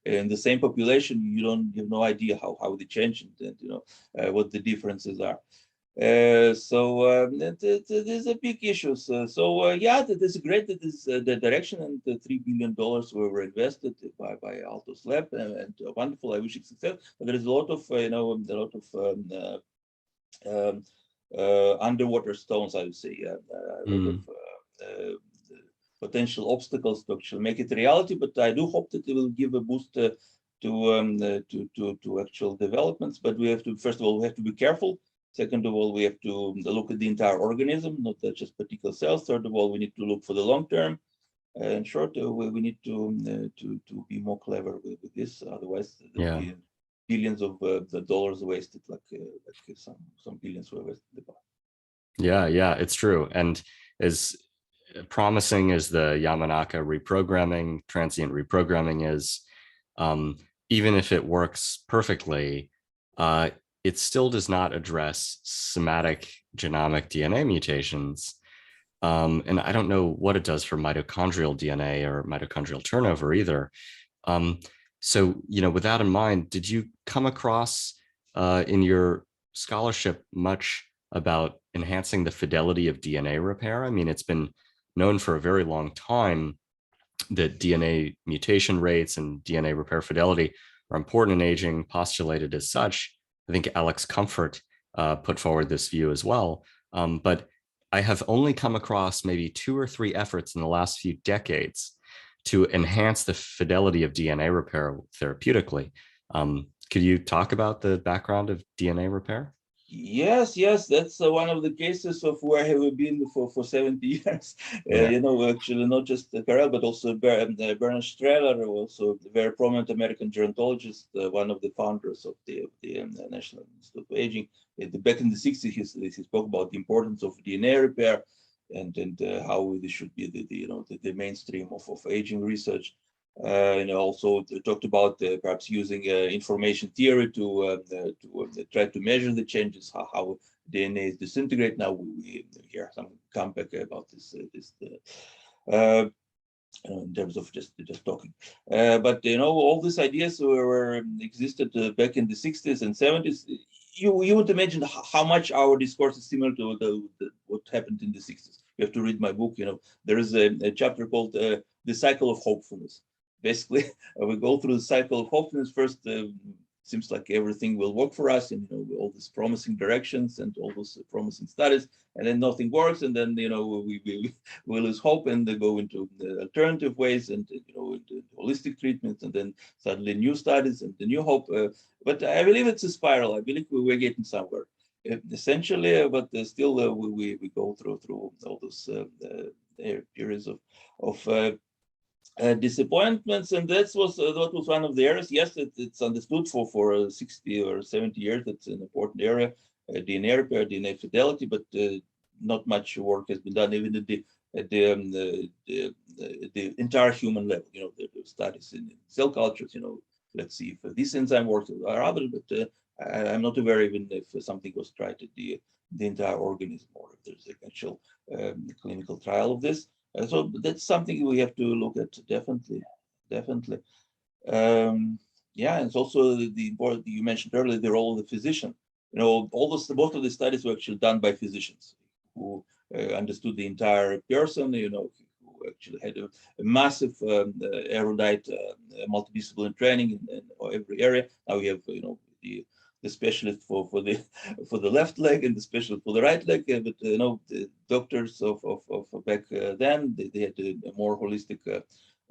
in the same population, you have no idea how they change and what the differences are. There's a big issue. Yeah, that is great. That is the direction, and the $3 billion were invested by Altos Lab, and wonderful. I wish it success. But there is a lot of underwater stones, I would say. A lot of potential obstacles to actually make it a reality. But I do hope that it will give a boost to actual developments. But we have to, first of all, we have to be careful. Second of all, we have to look at the entire organism, not just particular cells. Third of all, we need to look for the long term. In short, we need to be more clever with this. Otherwise, there will be billions of the dollars wasted, like some billions were wasted in the past. Yeah, it's true. And as promising as the Yamanaka reprogramming, transient reprogramming is, even if it works perfectly, it still does not address somatic genomic DNA mutations. And I don't know what it does for mitochondrial DNA or mitochondrial turnover either. So, with that in mind, did you come across in your scholarship much about enhancing the fidelity of DNA repair? I mean, it's been known for a very long time that DNA mutation rates and DNA repair fidelity are important in aging, postulated as such. I think Alex Comfort put forward this view as well. But I have only come across maybe 2 or 3 efforts in the last few decades to enhance the fidelity of DNA repair therapeutically. Could you talk about the background of DNA repair? Yes, that's one of the cases of where I have been for 70 years. Yeah. Actually, not just Karel, but also Bernard Streller, also a very prominent American gerontologist, one of the founders of the National Institute of Aging. Back in the 60s, he spoke about the importance of DNA repair and how this should be the mainstream of aging research. Also talked about perhaps using information theory to try to measure the changes, how DNA is disintegrate. Now we hear some comeback about this in terms of just talking. But all these ideas were existed back in the 60s and 70s. You would imagine how much our discourse is similar to what happened in the 60s. You have to read my book. There is a chapter called The Cycle of Hopefulness. Basically, we go through the cycle of hopefulness. First, seems like everything will work for us, and all these promising directions and all those promising studies, and then nothing works, and then we lose hope and they go into the alternative ways and into holistic treatments, and then suddenly new studies and the new hope. But I believe it's a spiral. I believe we're getting somewhere. Essentially, but still we go through all those periods of disappointments, and that was one of the areas. Yes, it's understood for 60 or 70 years. That's an important area, DNA repair, DNA fidelity, but not much work has been done even at the entire human level. The studies in cell cultures. Let's see if this enzyme works or others, but I'm not aware even if something was tried at the entire organism, or if there's an actual clinical trial of this. So that's something we have to look at, definitely. Yeah, and it's also the important, you mentioned earlier, the role of the physician. Both of the studies were actually done by physicians who understood the entire person, who actually had a massive erudite multidisciplinary training in every area. Now we have, the the specialist for the for the left leg and the specialist for the right leg. But the doctors of back then, they had a more holistic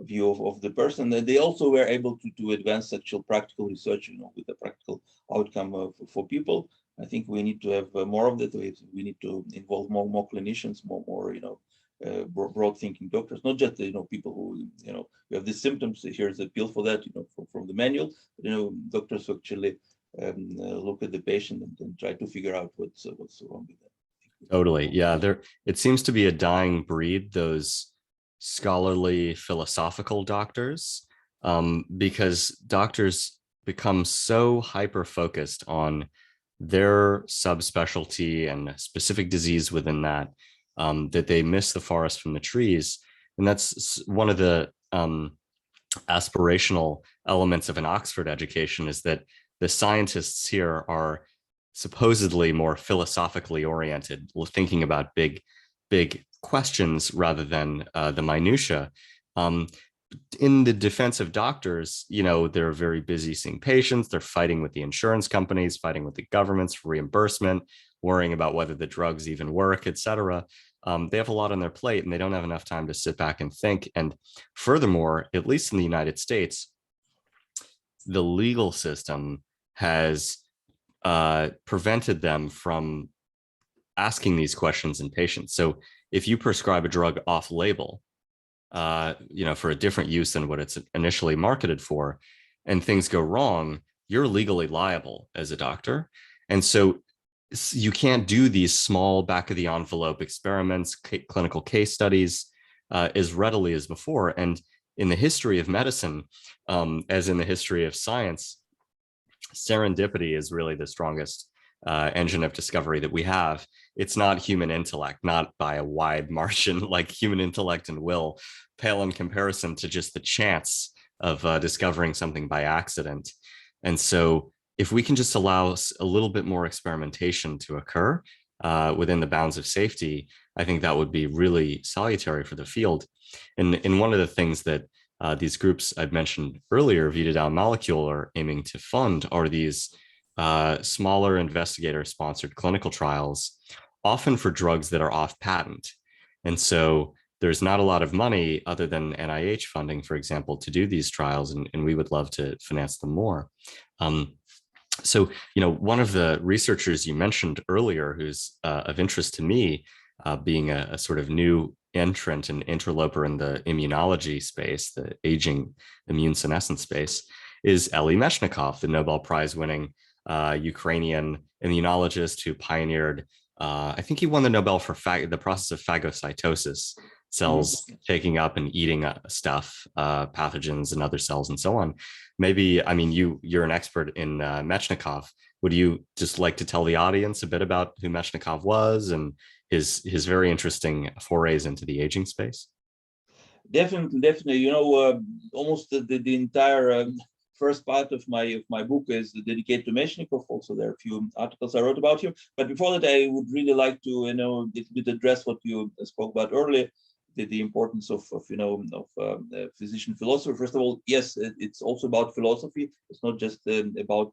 view of the person. And they also were able to advance actual practical research, with the practical outcome for people. I think we need to have more of that. We need to involve more clinicians, more broad thinking doctors, not just people who you have these symptoms. Here's a pill for that, from the manual. Doctors who actually look at the patient and try to figure out what's wrong with them. Totally. Yeah. It seems to be a dying breed, those scholarly philosophical doctors, because doctors become so hyper focused on their subspecialty and specific disease within that, that they miss the forest from the trees. And that's one of the aspirational elements of an Oxford education, is that the scientists here are supposedly more philosophically oriented, thinking about big questions rather than the minutia. Um, in the defense of doctors, they're very busy seeing patients. They're fighting with the insurance companies, fighting with the governments for reimbursement, worrying about whether the drugs even work, et cetera. They have a lot on their plate, and they don't have enough time to sit back and think. And furthermore, at least in the United States, the legal system has prevented them from asking these questions in patients. So if you prescribe a drug off label, for a different use than what it's initially marketed for, and things go wrong, you're legally liable as a doctor. And so you can't do these small back of the envelope experiments, clinical case studies as readily as before. And in the history of medicine, as in the history of science, serendipity is really the strongest engine of discovery that we have. It's not human intellect, not by a wide margin. Like, human intellect and will pale in comparison to just the chance of discovering something by accident. And so if we can just allow a little bit more experimentation to occur within the bounds of safety, I think that would be really salutary for the field. And one of the things that these groups I've mentioned earlier, Vita Down Molecule, are aiming to fund are these smaller investigator-sponsored clinical trials, often for drugs that are off patent. And so there's not a lot of money other than NIH funding, for example, to do these trials, and we would love to finance them more. So, one of the researchers you mentioned earlier who's of interest to me, being a sort of new entrant and interloper in the immunology space, the aging immune senescence space, is Elie Meshnikov, the Nobel Prize winning Ukrainian immunologist who pioneered, I think he won the Nobel for the process of phagocytosis, cells taking up and eating stuff, pathogens and other cells and so on. Maybe, you're an expert in Meshnikov. Would you just like to tell the audience a bit about who Meshnikov was and his very interesting forays into the aging space? Definitely. Almost the entire first part of my book is dedicated to Meshnikov. Also, there are a few articles I wrote about him. But before that, I would really like to, address what you spoke about earlier, the importance of physician philosophy. First of all, yes, it's also about philosophy. It's not just about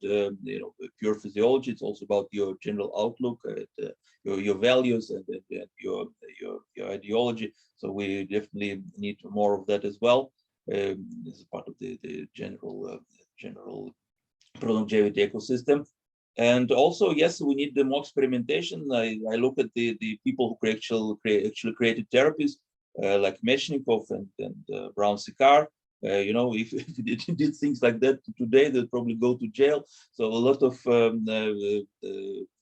pure physiology. It's also about your general outlook, your values, and your ideology. So we definitely need more of that as well. This is part of the general longevity ecosystem. And also, yes, we need the more experimentation. I look at the people who actually created therapies, like Meshnikov and Brown-Séquard. If they did things like that today, they'd probably go to jail. So a lot of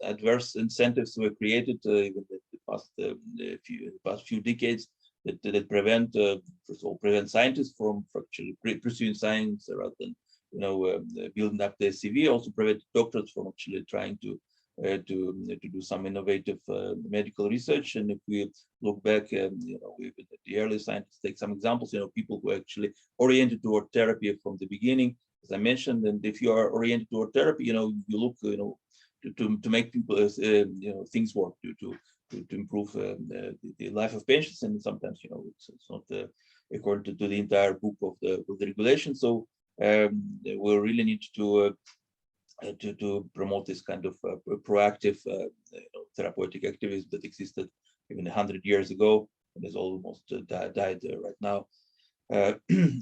adverse incentives were created even the past few decades that prevent, first of all, prevent scientists from actually pursuing science rather than building up their CV. Also prevent doctors from actually trying to do some innovative medical research. And if we look back, the early scientists, take some examples, people who are actually oriented toward therapy from the beginning, as I mentioned. And if you are oriented toward therapy, you look, to make people, things work, to improve the life of patients. And sometimes, it's not according to the entire book of the regulation. So we really need to to promote this kind of proactive therapeutic activism that existed even 100 years ago and is almost died right now.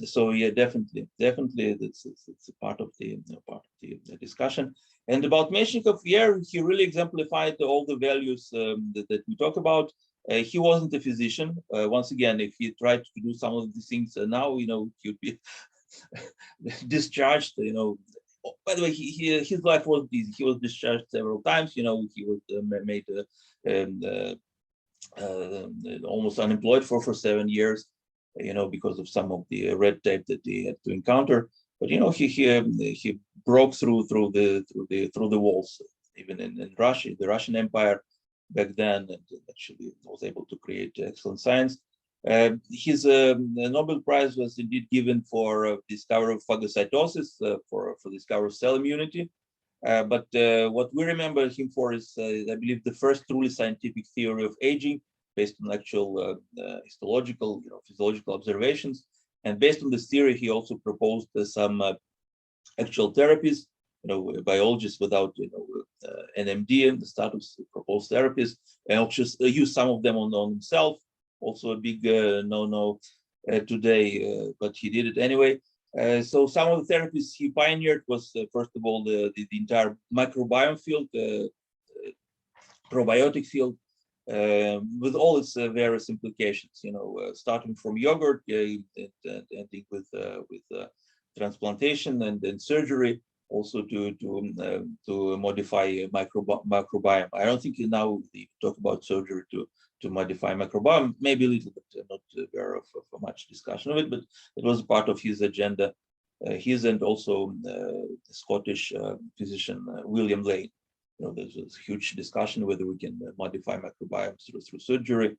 So yeah, definitely, it's a part of the discussion. And about Meshnikov, yeah, he really exemplified all the values that we talk about. He wasn't a physician. Once again, if he tried to do some of these things now, he would be discharged. By the way, his life was busy. He was discharged several times. He was made almost unemployed for 7 years. Because of some of the red tape that he had to encounter. But he broke through the walls, even in Russia, the Russian Empire back then, and actually was able to create excellent science. His Nobel Prize was indeed given for discovery of phagocytosis, for discovery of cell immunity. But what we remember him for is, I believe, the first truly scientific theory of aging, based on actual histological, physiological observations. And based on this theory, he also proposed some actual therapies. Biologists without NMD and the status proposed therapies, and also use some of them on himself. Also a big no-no today, but he did it anyway. So some of the therapies he pioneered was, first of all, the entire microbiome field, probiotic field, with all its various implications. Starting from yogurt, and ending with transplantation and then surgery, also to modify microbiome. I don't think now they talk about surgery to modify microbiome, maybe a little bit, not aware of much discussion of it, but it was part of his agenda. His and also Scottish physician William Lane. There's a huge discussion whether we can modify microbiomes through surgery.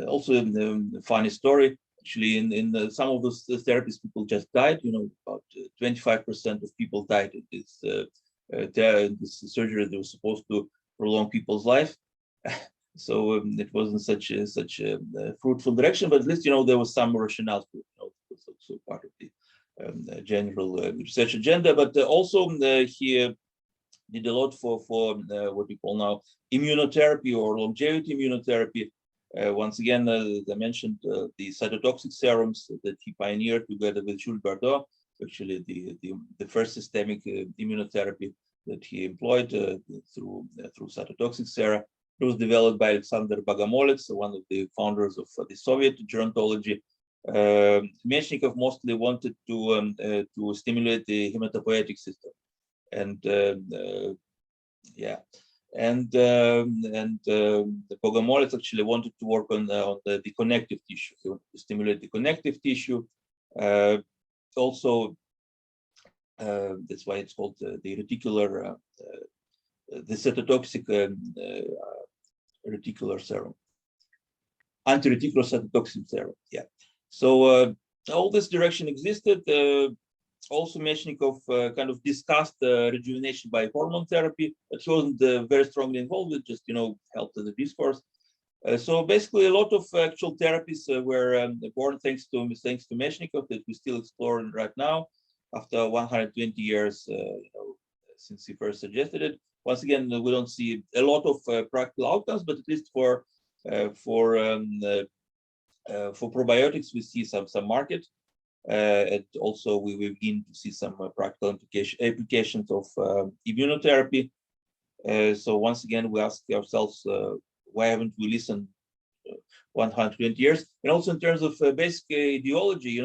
Also, a funny story. Actually, in some of those therapies, people just died. About 25% of people died in this surgery that was supposed to prolong people's life. So it wasn't such a fruitful direction, but at least there was some rationale to it. It was also part of the general research agenda. But also he did a lot for what we call now immunotherapy or longevity immunotherapy. Once again, as I mentioned, the cytotoxic serums that he pioneered together with Jules Bardoux, actually the first systemic immunotherapy that he employed through cytotoxic sera. It was developed by Alexander Bogomolets, one of the founders of the Soviet gerontology. Meshnikov mostly wanted to stimulate the hematopoietic system, and yeah, and the Bogomolets actually wanted to work on the connective tissue. He wanted to stimulate the connective tissue. Also, that's why it's called the reticular, the cytotoxic reticular serum, anti-reticular cytotoxin serum. Yeah. So all this direction existed. Also, Meshnikov kind of discussed rejuvenation by hormone therapy, but he wasn't very strongly involved. It just helped the discourse. So basically, a lot of actual therapies were born thanks to Meshnikov that we still explore right now, after 120 years since he first suggested it. Once again, we don't see a lot of practical outcomes, but at least for probiotics, we see some market. And also we begin to see some practical applications of immunotherapy. So once again, we ask ourselves, why haven't we listened 120 years? And also in terms of basic ideology,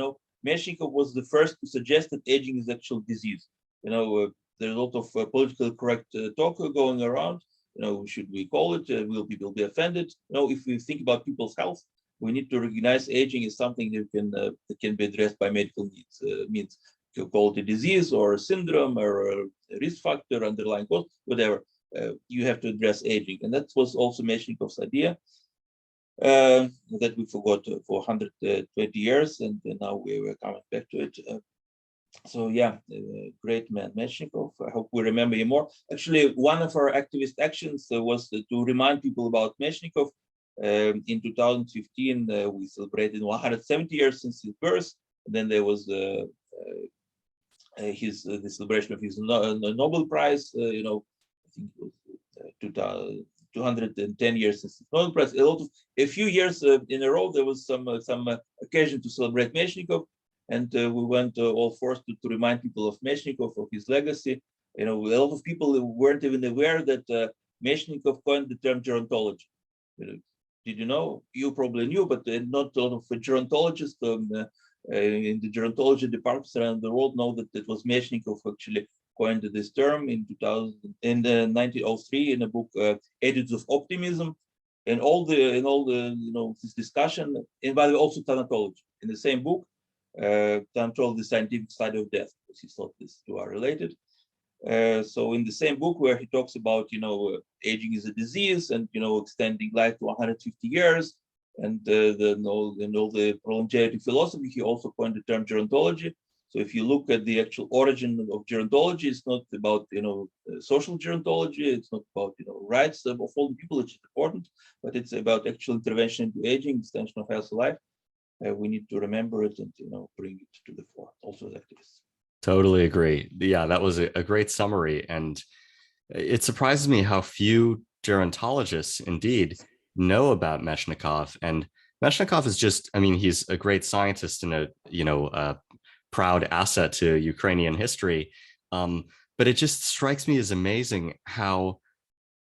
Meshnikov was the first to suggest that aging is actual disease. There's a lot of politically correct talk going around. Should we call it? Will people be offended? If we think about people's health, we need to recognize aging as something that can be addressed by medical needs. Means you call it a disease or a syndrome or a risk factor, underlying cause, whatever. You have to address aging, and that was also Meshnikov's idea that we forgot for 120 years, and now we're coming back to it. So yeah, great man, Meshnikov. I hope we remember him more. Actually, one of our activist actions was to remind people about Meshnikov. In 2015, we celebrated 170 years since his birth. Then there was the celebration of his Nobel Prize. I think it was 210 years since the Nobel Prize. A few years in a row, there was some occasion to celebrate Meshnikov, and we went all forced to remind people of Meshnikov, of his legacy. A lot of people weren't even aware that Meshnikov coined the term gerontology. Did you know? You probably knew, but not a lot of gerontologists in the gerontology departments around the world know that it was Meshnikov who actually coined this term in 1903 in a book, Attitudes of Optimism, and all the this discussion, and by the way, also thanatology in the same book, thanatology, the scientific study of death, because he thought these two are related. So in the same book where he talks about aging is a disease and extending life to 150 years and all the longevity philosophy, he also coined the term gerontology. So if you look at the actual origin of gerontology, it's not about social gerontology, it's not about rights of all the people, which is important, but it's about actual intervention into aging, extension of healthy life. We need to remember it and bring it to the fore, also as activists. Totally agree. Yeah, that was a great summary. And it surprises me how few gerontologists indeed know about Meshnikov. And Meshnikov is just, I mean, he's a great scientist and a proud asset to Ukrainian history. But it just strikes me as amazing how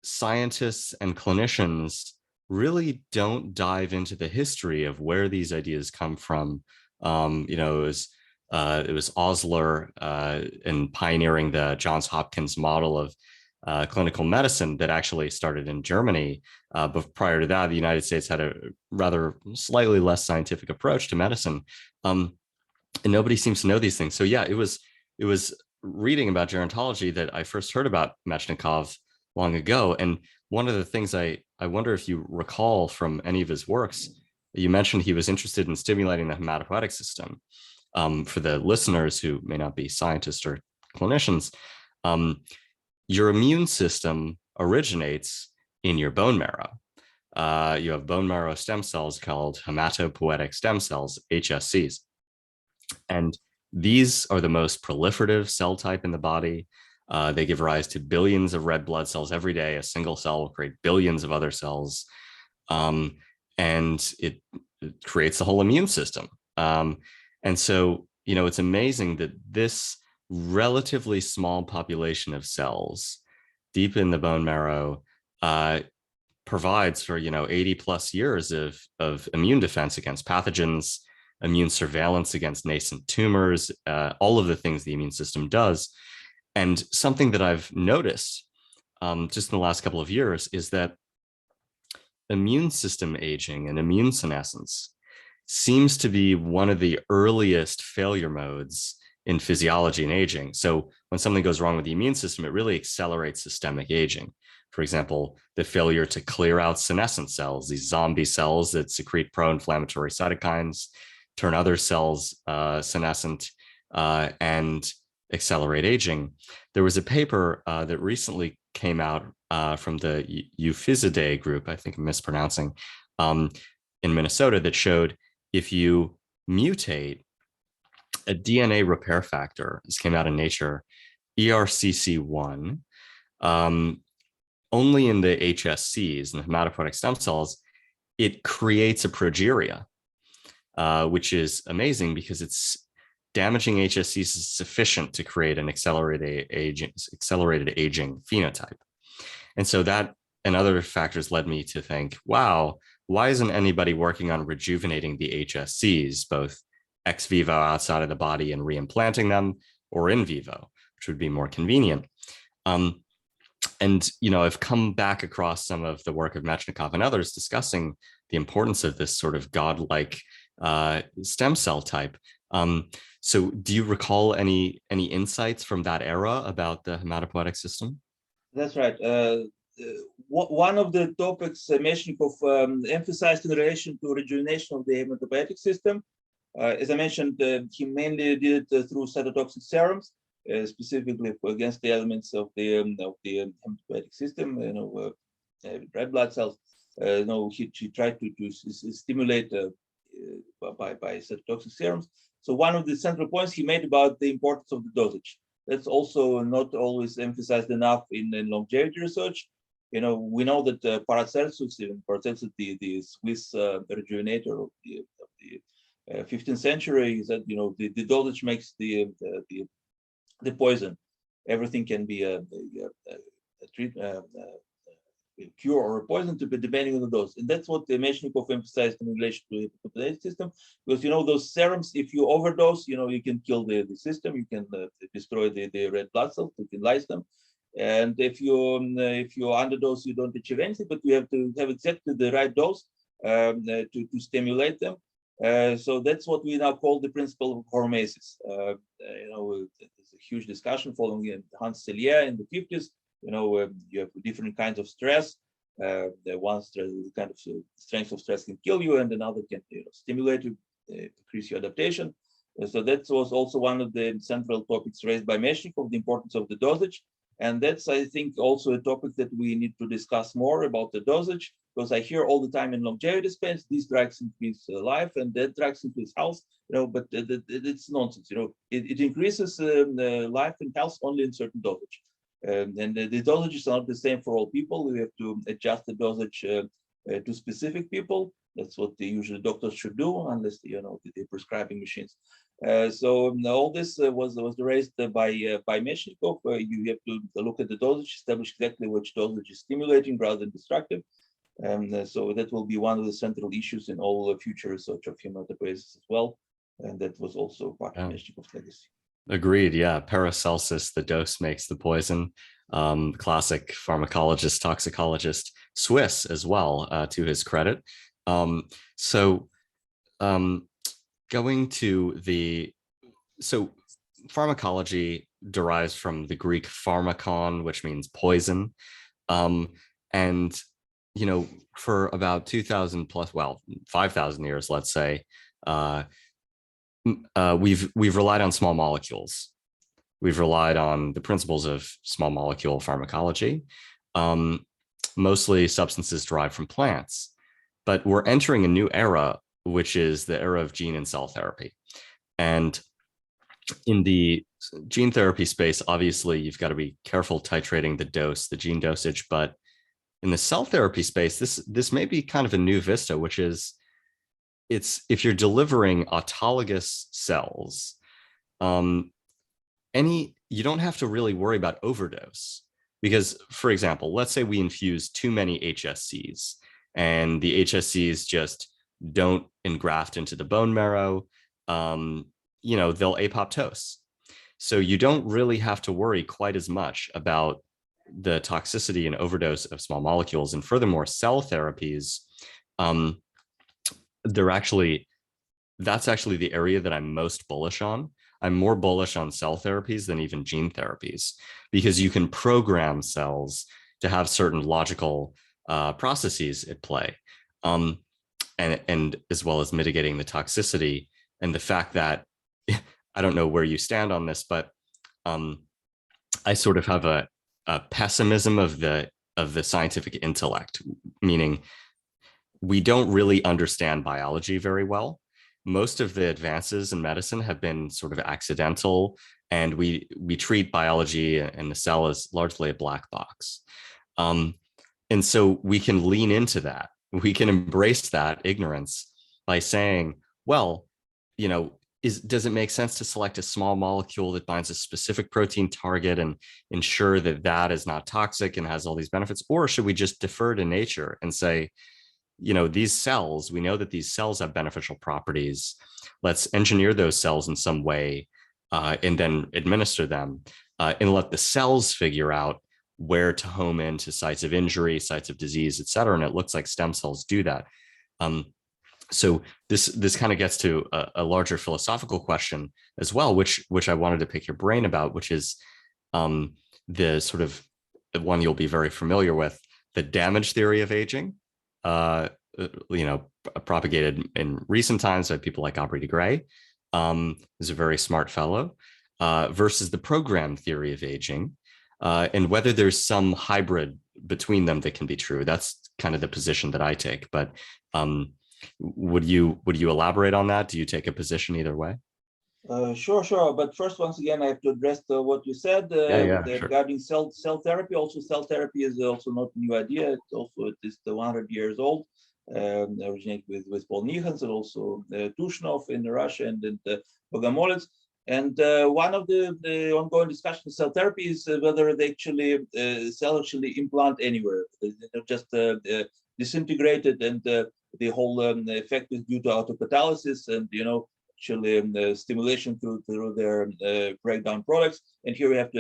scientists and clinicians really don't dive into the history of where these ideas come from. It was Osler in pioneering the Johns Hopkins model of clinical medicine that actually started in Germany. But prior to that, the United States had a rather slightly less scientific approach to medicine. And nobody seems to know these things. So yeah, it was reading about gerontology that I first heard about Mechnikov long ago. And one of the things I wonder if you recall from any of his works, you mentioned he was interested in stimulating the hematopoietic system. For the listeners who may not be scientists or clinicians, your immune system originates in your bone marrow. You have bone marrow stem cells called hematopoietic stem cells, HSCs. And these are the most proliferative cell type in the body. They give rise to billions of red blood cells every day. A single cell will create billions of other cells. And it creates the whole immune system. And so, it's amazing that this relatively small population of cells deep in the bone marrow provides for, 80 plus years of immune defense against pathogens, immune surveillance against nascent tumors, all of the things the immune system does. And something that I've noticed just in the last couple of years is that immune system aging and immune senescence seems to be one of the earliest failure modes in physiology and aging. So when something goes wrong with the immune system, it really accelerates systemic aging. For example, the failure to clear out senescent cells, these zombie cells that secrete pro-inflammatory cytokines, turn other cells senescent and accelerate aging. There was a paper that recently came out from the Uffizidae group, I think I'm mispronouncing, in Minnesota, that showed if you mutate a DNA repair factor, this came out in Nature, ERCC1, only in the HSCs, in the hematopoietic stem cells, it creates a progeria, which is amazing because it's damaging HSCs is sufficient to create an accelerated aging phenotype. And so that and other factors led me to think, wow, why isn't anybody working on rejuvenating the HSCs, both ex vivo outside of the body and reimplanting them, or in vivo, which would be more convenient? And, I've come back across some of the work of Mechnikov and others discussing the importance of this sort of godlike stem cell type. So do you recall any insights from that era about the hematopoietic system? That's right. One of the topics Meshnikov emphasized in relation to rejuvenation of the hematopoietic system, as I mentioned, he mainly did it through cytotoxic serums, specifically against the elements of the hematopoietic system, red blood cells. He tried to stimulate by cytotoxic serums. So one of the central points he made about the importance of the dosage. That's also not always emphasized enough in longevity research. We know that Paracelsus, even Paracelsus, the Swiss rejuvenator of the 15th century, said the dosage makes the poison. Everything can be a cure or a poison to be depending on the dose. And that's what the Meshnikov emphasized in relation to the population system, because those serums, if you overdose, you can kill the system, you can destroy the red blood cells, you can lyse them. And if you underdose, you don't achieve anything, but you have to have exactly the right dose to stimulate them. So that's what we now call the principle of hormesis. There's a huge discussion following Hans Selye in the 50s. You have different kinds of stress. The one stress, kind of strength of stress can kill you, and another can stimulate you, increase your adaptation. So that was also one of the central topics raised by Meshnikov, the importance of the dosage. And that's, I think, also a topic that we need to discuss more about the dosage, because I hear all the time in longevity space, these drugs increase life and that drugs increase health, but it's nonsense. It increases life and health only in certain dosage. And the dosage is not the same for all people. We have to adjust the dosage to specific people. That's what the usual doctors should do, unless they're prescribing machines. So all this was raised by Meshnikov. You have to look at the dosage, establish exactly which dosage is stimulating rather than destructive. So that will be one of the central issues in all future research of hematopoiesis as well. And that was also part of Meshnikov's legacy. Agreed. Yeah. Paracelsus, the dose makes the poison. Classic pharmacologist, toxicologist, Swiss as well, to his credit. Going to pharmacology derives from the Greek pharmakon, which means poison. And, for about 2000 plus, 5,000 years, let's say, we've relied on small molecules. We've relied on the principles of small molecule pharmacology, mostly substances derived from plants. But we're entering a new era, which is the era of gene and cell therapy. And in the gene therapy space, obviously, you've got to be careful titrating the dose, the gene dosage. But in the cell therapy space, this may be kind of a new vista, which is if you're delivering autologous cells, you don't have to really worry about overdose. Because, for example, let's say we infuse too many HSCs and the HSCs just don't engraft into the bone marrow, they'll apoptose. So you don't really have to worry quite as much about the toxicity and overdose of small molecules. And furthermore, cell therapies, that's actually the area that I'm most bullish on. I'm more bullish on cell therapies than even gene therapies, because you can program cells to have certain logical processes at play, and as well as mitigating the toxicity. And the fact that I don't know where you stand on this, but I sort of have a pessimism of the scientific intellect, meaning we don't really understand biology very well. Most of the advances in medicine have been sort of accidental, and we treat biology and the cell as largely a black box. And so we can lean into that. We can embrace that ignorance by saying, well, does it make sense to select a small molecule that binds a specific protein target and ensure that that is not toxic and has all these benefits? Or should we just defer to nature and say, these cells, we know that these cells have beneficial properties. Let's engineer those cells in some way and then administer them and let the cells figure out where to home into sites of injury, sites of disease, et cetera. And it looks like stem cells do that. So this kind of gets to a larger philosophical question as well, which I wanted to pick your brain about, which is the sort of one you'll be very familiar with, the damage theory of aging. Propagated in recent times by people like Aubrey de Grey, who's a very smart fellow, versus the program theory of aging, and whether there's some hybrid between them that can be true. That's kind of the position that I take. But Would you elaborate on that? Do you take a position either way? Sure. But first, once again, I have to address what you said Yeah, yeah, sure. regarding cell therapy. Also, cell therapy is also not a new idea. It is 100 years old. Originated with Paul Nihans and also Tushnov in Russia and Bogomolets. And one of the ongoing discussions of cell therapy is whether they actually cell actually implant anywhere. They're just disintegrated, and the whole effect is due to autocatalysis and actually stimulation through their breakdown products. And here you have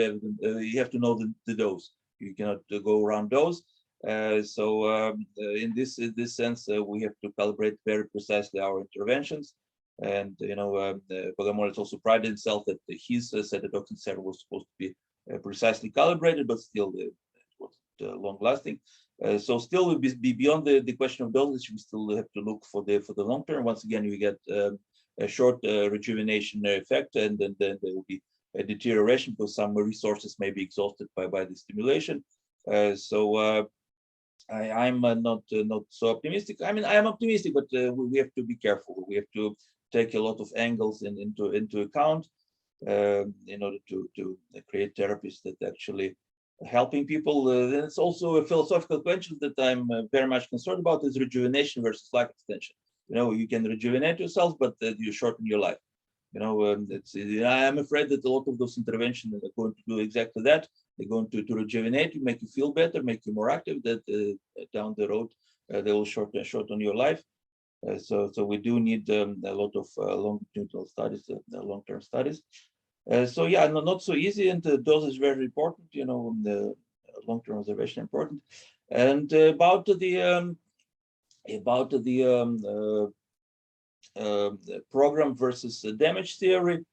to know the dose. You cannot go around dose. In this sense, we have to calibrate very precisely our interventions. And Bogomolets also prided himself that his cytotoxic serum was supposed to be precisely calibrated, but still it was long lasting. So still be beyond the question of dosage, we still have to look for the long term. Once again, you get a short rejuvenation effect, and then there will be a deterioration because some resources may be exhausted by the stimulation. I'm not so optimistic. I mean, I am optimistic, but we have to be careful. We have to take a lot of angles into account in order to create therapies that actually helping people. It's also a philosophical question that I'm very much concerned about: is rejuvenation versus life extension. You can rejuvenate yourself, but you shorten your life. I'm afraid that a lot of those interventions are going to do exactly that. They're going to rejuvenate you, make you feel better, make you more active. That down the road they will shorten your life. So we do need a lot of longitudinal studies, long-term studies. So yeah, not so easy, and the dose is very important. The long-term observation important. And about the program versus damage theory,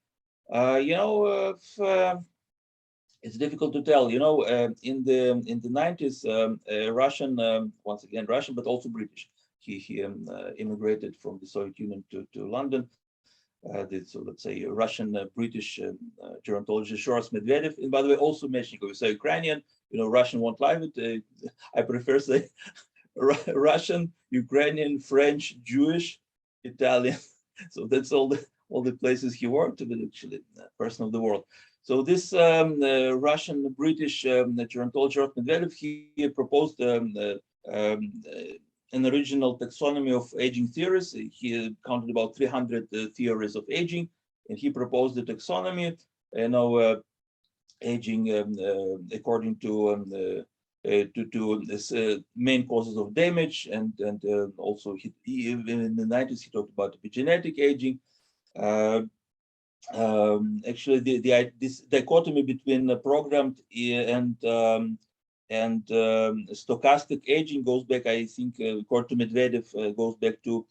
it's difficult to tell. In the 90s, Russian, once again Russian, but also British. He immigrated from the Soviet Union to London. So let's say Russian, British gerontologist Shoras Medvedev, and by the way, also Meshnikov. You say Ukrainian, Russian won't like it. I prefer say Russian, Ukrainian, French, Jewish, Italian. So that's all the places he worked, but actually person of the world. So this Russian British gerontologist Medvedev, he proposed an original taxonomy of aging theories. He counted about 300 theories of aging, and he proposed the taxonomy. Aging according to this, main causes of damage, and also he in the 90s he talked about epigenetic aging. Actually, this dichotomy between programmed and stochastic aging goes back, I think, according to Medvedev, goes back to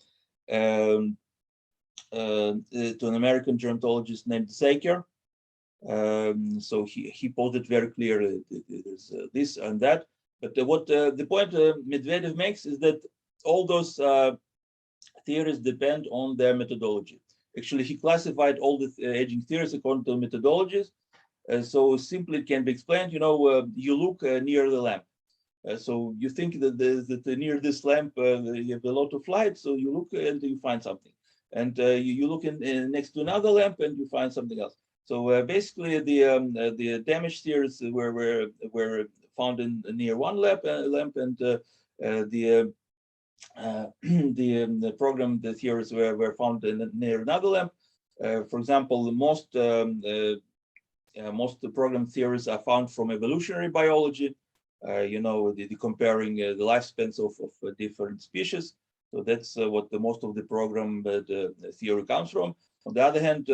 an American gerontologist named Saker. So he posed it very clearly. There's this and that. But what the point Medvedev makes is that all those theories depend on their methodology. Actually, he classified all the aging theories according to methodologies. So simply it can be explained, you look near the lamp. So you think that near this lamp you have a lot of light, so you look and you find something. And you look in next to another lamp and you find something else. So basically the damage theories were found near one lamp, and the the program, the theories were found near another lamp. For example, most program theories are found from evolutionary biology. The comparing the lifespans of different species. So that's what most of the program theory comes from. On the other hand,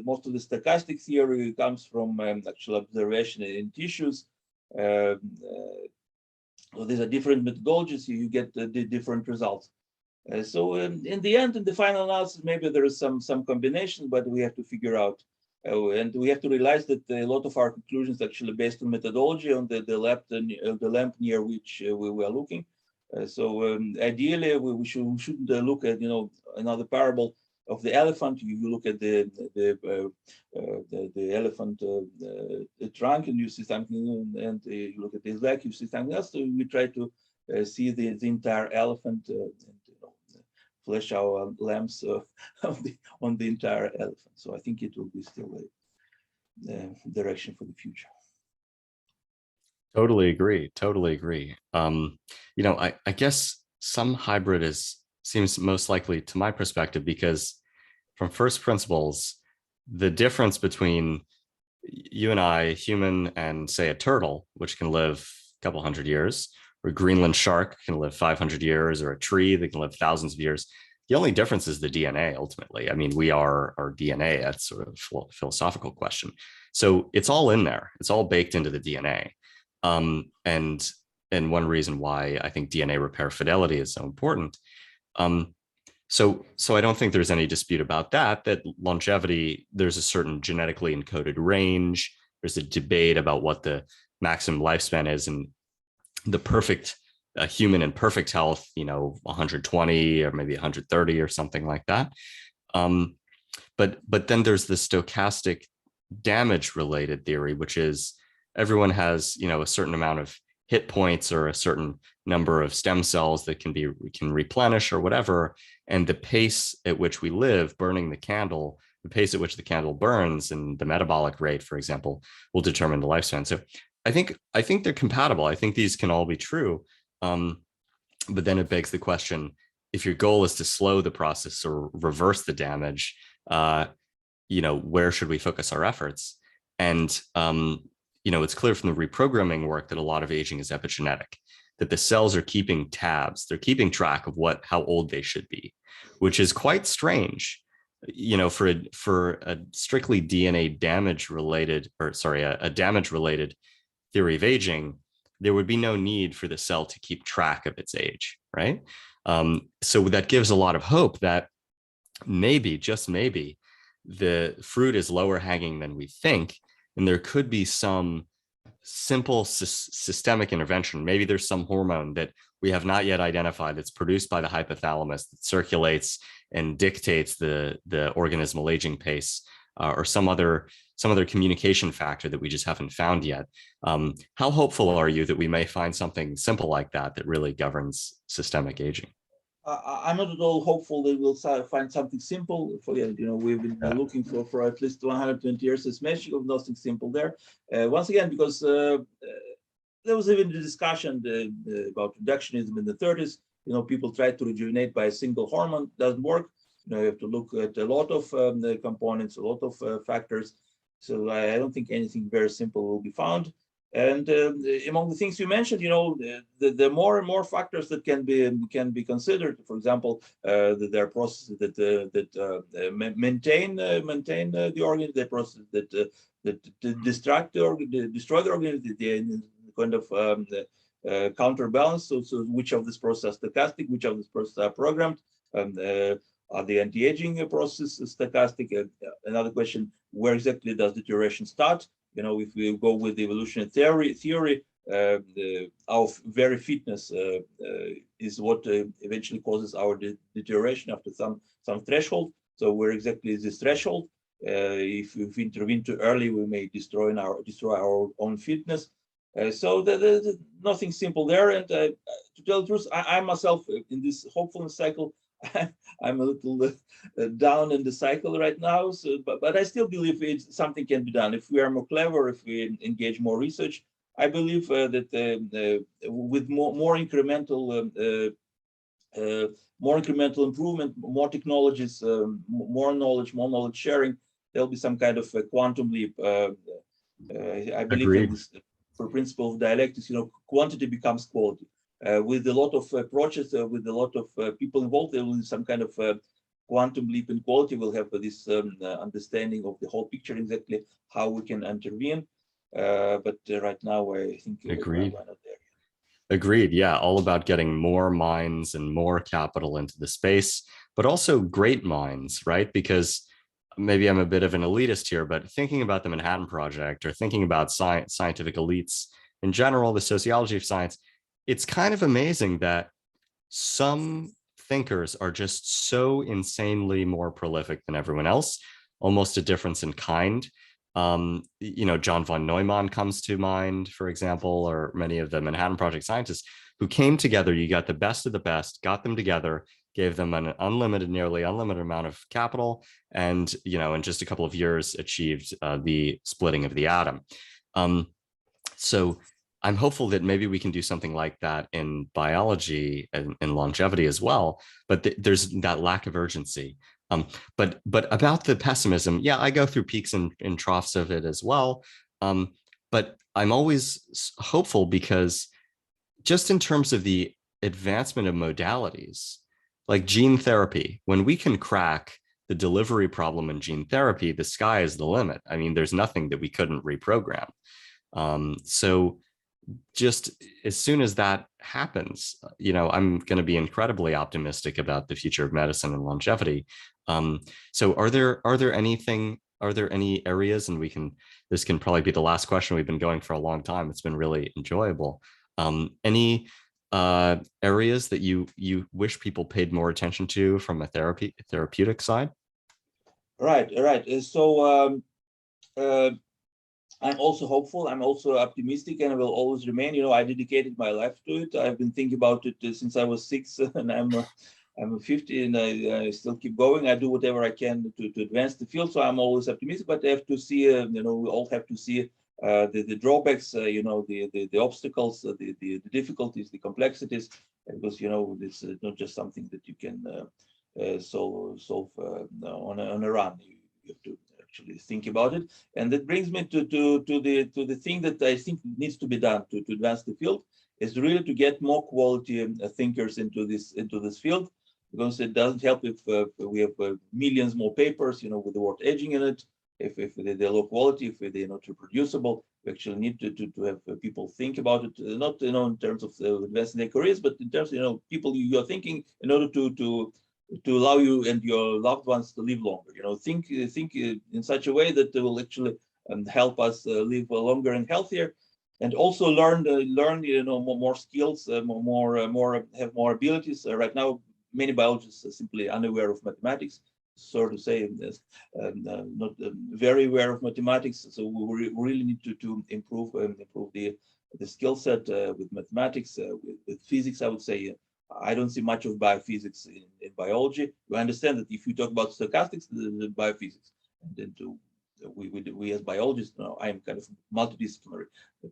most of the stochastic theory comes from actual observation in tissues. So these are different methodologies. You get the different results. So in the end, in the final analysis, maybe there is some combination, but we have to figure out. And we have to realize that a lot of our conclusions actually based on methodology on the lamp near which we were looking. So ideally, we shouldn't look at another parable of the elephant. You look at the elephant trunk and you see something, and you look at his leg, you see something else. So we try to see the entire elephant and flash our lamps on the entire elephant. So I think it will be still a direction for the future. Totally agree. Totally agree. I guess some hybrid seems most likely to my perspective because from first principles, the difference between you and I, human, and say a turtle, which can live a couple hundred years, or a Greenland shark can live 500 years, or a tree that can live thousands of years. The only difference is the DNA ultimately. I mean, we are our DNA. That's sort of a philosophical question. So it's all in there. It's all baked into the DNA. And one reason why I think DNA repair fidelity is so important. So I don't think there's any dispute about that longevity, there's a certain genetically encoded range. There's a debate about what the maximum lifespan is, and the perfect human in perfect health, 120 or maybe 130 or something like that. But then there's the stochastic damage related theory, which is everyone has, a certain amount of hit points or a certain number of stem cells that can replenish or whatever. And the pace at which we live, burning the candle, the pace at which the candle burns and the metabolic rate, for example, will determine the lifespan. So I think they're compatible. I think these can all be true. But then it begs the question, if your goal is to slow the process or reverse the damage, where should we focus our efforts? And it's clear from the reprogramming work that a lot of aging is epigenetic, that the cells are keeping tabs, they're keeping track of how old they should be, which is quite strange. For a strictly DNA damage related, a damage related theory of aging, there would be no need for the cell to keep track of its age, right? So that gives a lot of hope that maybe, just maybe, the fruit is lower hanging than we think, and there could be some simple systemic intervention. Maybe there's some hormone that we have not yet identified that's produced by the hypothalamus that circulates and dictates the organismal aging pace, or some other communication factor that we just haven't found yet. How hopeful are you that we may find something simple like that really governs systemic aging? I'm not at all hopeful that we'll find something simple. We've been looking for at least 120 years. It's magic of nothing simple there. Once again, because there was even the discussion about reductionism in the 30s. People tried to rejuvenate by a single hormone. Doesn't work. You have to look at a lot of the components, a lot of factors. So I don't think anything very simple will be found. And among the things you mentioned, the more and more factors that can be considered. For example, there are processes that maintain the organ, the processes that destroy the organ, the kind of counterbalance. So which of these processes are stochastic, which of these processes are programmed? Are the anti-aging processes stochastic? Another question: where exactly does deterioration start? If we go with the evolutionary theory, our very fitness is what eventually causes our deterioration after some threshold. So where exactly is this threshold? If we intervene too early, we may destroy our own fitness. So there's nothing simple there. And to tell the truth, I myself, in this hopefulness cycle, I'm a little down in the cycle right now. So, but I still believe something can be done if we are more clever, if we engage more research. I believe that with more incremental improvement, more technologies, more knowledge sharing, there'll be some kind of a quantum leap. I believe in this for principle of dialectics. Quantity becomes quality. With a lot of projects, with a lot of people involved, there will be some kind of quantum leap in quality. We'll have this understanding of the whole picture, exactly how we can intervene. But right now, I think Agreed. we're not there. Agreed. Yeah, all about getting more minds and more capital into the space, but also great minds, right? Because maybe I'm a bit of an elitist here, but thinking about the Manhattan Project or thinking about scientific elites in general, the sociology of science, it's kind of amazing that some thinkers are just so insanely more prolific than everyone else, almost a difference in kind. John von Neumann comes to mind, for example, or many of the Manhattan Project scientists who came together. You got the best of the best, got them together, gave them an unlimited, nearly unlimited amount of capital, and in just a couple of years achieved the splitting of the atom. Um, so I'm hopeful that maybe we can do something like that in biology and longevity as well. But there's that lack of urgency. Um, but about the pessimism, yeah, I go through peaks and troughs of it as well. Um, but I'm always hopeful because just in terms of the advancement of modalities, like gene therapy, when we can crack the delivery problem in gene therapy, the sky is the limit. I mean, there's nothing that we couldn't reprogram. So just as soon as that happens, I'm going to be incredibly optimistic about the future of medicine and longevity. So are there any areas, and this can probably be the last question. We've been going for a long time. It's been really enjoyable. Any areas that you wish people paid more attention to from a therapeutic side? Right, right. Uh, I'm also hopeful. I'm also optimistic, and I will always remain. I dedicated my life to it. I've been thinking about it since I was 6, and I'm 50, and I still keep going. I do whatever I can to advance the field. So I'm always optimistic, but I have to see. We all have to see the drawbacks. The obstacles, the difficulties, the complexities, because it's not just something that you can solve on a run. You have to actually think about it. And that brings me to the thing that I think needs to be done to advance the field, is really to get more quality thinkers into this field, because it doesn't help if we have millions more papers, with the word aging in it. If they're low quality, if they're not reproducible, we actually need to have people think about it, not in terms of advancing their careers, but in terms of people you are thinking in order to allow you and your loved ones to live longer. Think in such a way that they will actually help us live longer and healthier, and also learn more skills, more have more abilities. Right now, many biologists are simply unaware of mathematics, so to say, not very aware of mathematics. So we really need to improve the skill set with mathematics, with physics. I would say I don't see much of biophysics in biology. We understand that if you talk about stochastics, the biophysics, and then we as biologists, I am kind of multidisciplinary, but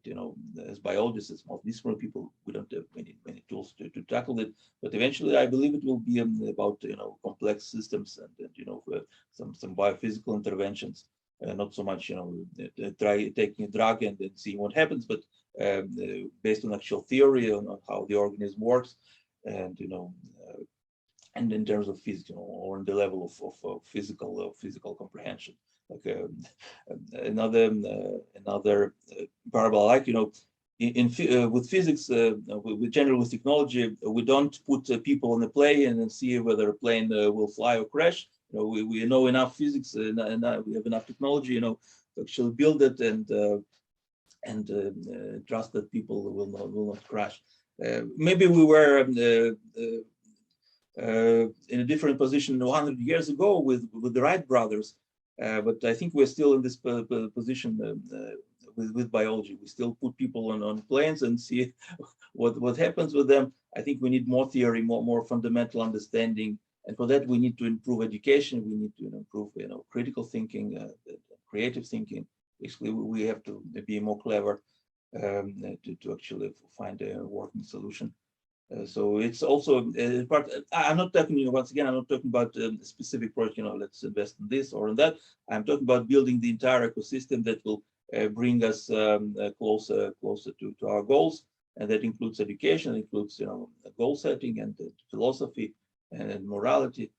as biologists, as multidisciplinary people, we don't have many tools to tackle it. But eventually, I believe it will be about complex systems and some biophysical interventions. Not so much try taking a drug and then seeing what happens, but based on actual theory on how the organism works, and and in terms of physics, or on the level of physical comprehension. Like another parable, like with physics, with general with technology, we don't put people on a plane and then see whether a plane will fly or crash. We know enough physics, and we have enough technology, to actually build it and trust that people will not crash. Maybe we were in a different position 100 years ago with the Wright brothers, but I think we're still in this position with biology. We still put people on planes and see what happens with them. I think we need more theory, more fundamental understanding, and for that we need to improve education. We need to improve critical thinking, creative thinking. Basically, we have to be more clever to actually find a working solution. So it's also part. I'm not talking, once again, I'm not talking about a specific project, let's invest in this or in that. I'm talking about building the entire ecosystem that will bring us closer to our goals. And that includes education, includes, goal setting and philosophy and morality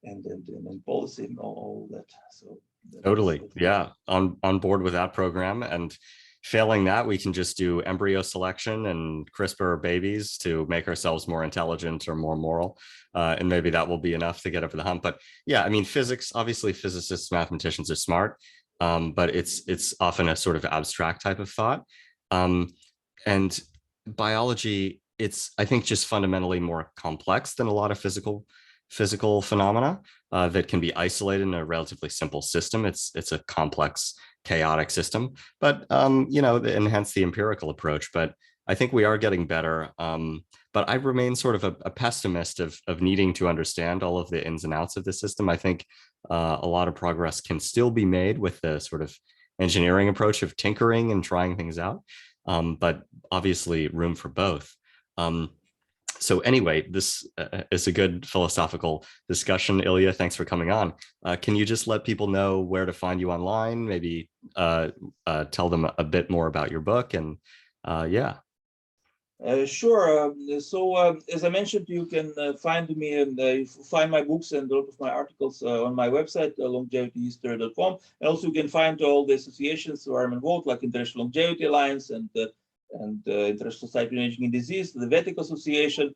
and policy and all that. So Totally. Yeah. On board with that program. And failing that, we can just do embryo selection and CRISPR babies to make ourselves more intelligent or more moral. And maybe that will be enough to get over the hump. But yeah, I mean, physics, obviously physicists, mathematicians are smart, but it's often a sort of abstract type of thought. Um, and biology, it's, I think, just fundamentally more complex than a lot of physical phenomena that can be isolated in a relatively simple system. It's a complex, chaotic system, but hence the empirical approach. But I think we are getting better. but I remain sort of a pessimist of needing to understand all of the ins and outs of the system. I think a lot of progress can still be made with the sort of engineering approach of tinkering and trying things out, but obviously room for both. Um, so anyway, this is a good philosophical discussion. Ilya, thanks for coming on. Can you just let people know where to find you online? Maybe tell them a bit more about your book and yeah. Sure. As I mentioned, you can find me and find my books and a lot of my articles on my website, longevityhistory.com. And also, you can find all the associations where I'm involved, like International Longevity Alliance and International Society on Aging and Disease, the VETIC Association.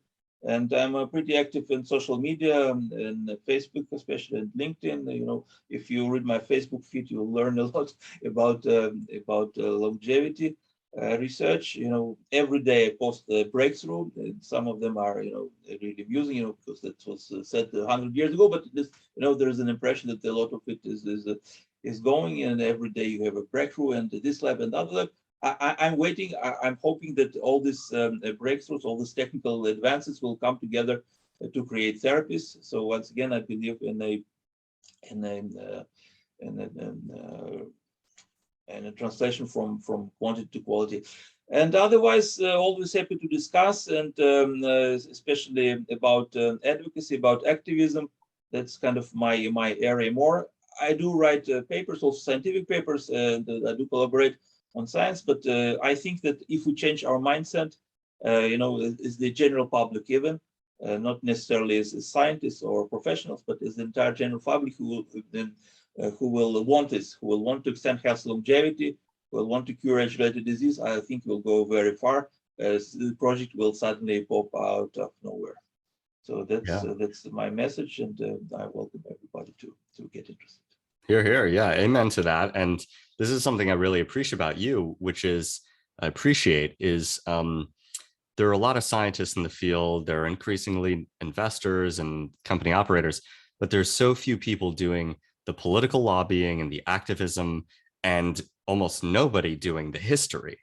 And I'm pretty active in social media, and Facebook, especially, and LinkedIn. You know, if you read my Facebook feed, you'll learn a lot about longevity. Research. You know, every day I post a breakthrough. And some of them are, you know, really amusing, you know, because that was said 100 years ago. But this, you know, there is an impression that a lot of it is going, and every day you have a breakthrough, and this lab and other lab. I'm waiting. I'm hoping that all these breakthroughs, all these technical advances, will come together to create therapies. So once again, I believe in a in a in a, in a and a translation from quantity to quality. And otherwise, always happy to discuss, and especially about advocacy, about activism. That's kind of my area more. I do write papers, also scientific papers, and I do collaborate on science. But I think that if we change our mindset, you know, is the general public even, not necessarily as scientists or professionals, but as the entire general public who will want this, who will want to extend health longevity, will want to cure age-related disease, I think will go very far, as the project will suddenly pop out of nowhere. So Yeah. that's my message, and I welcome everybody to get interested. Here, here. Yeah. Amen to that. And this is something I really appreciate about you, which is there are a lot of scientists in the field. There are increasingly investors and company operators, but there's so few people doing the political lobbying and the activism, and almost nobody doing the history.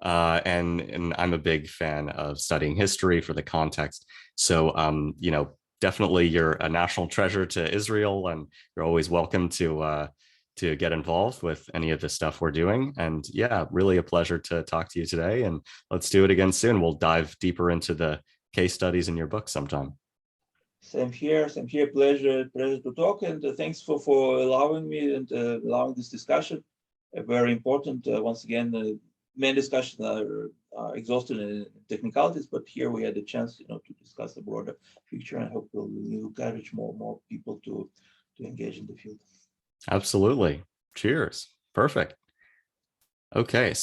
And I'm a big fan of studying history for the context. So you know, definitely you're a national treasure to Israel, and you're always welcome to get involved with any of the stuff we're doing. And yeah, really a pleasure to talk to you today. And let's do it again soon. We'll dive deeper into the case studies in your book sometime. Same here, same here. Pleasure to talk, and thanks for allowing me and allowing this discussion. Very important. Once again, main discussions are exhausted in technicalities, but here we had a chance, you know, to discuss the broader picture. And I hope we'll encourage more people to engage in the field. Absolutely. Cheers. Perfect. Okay.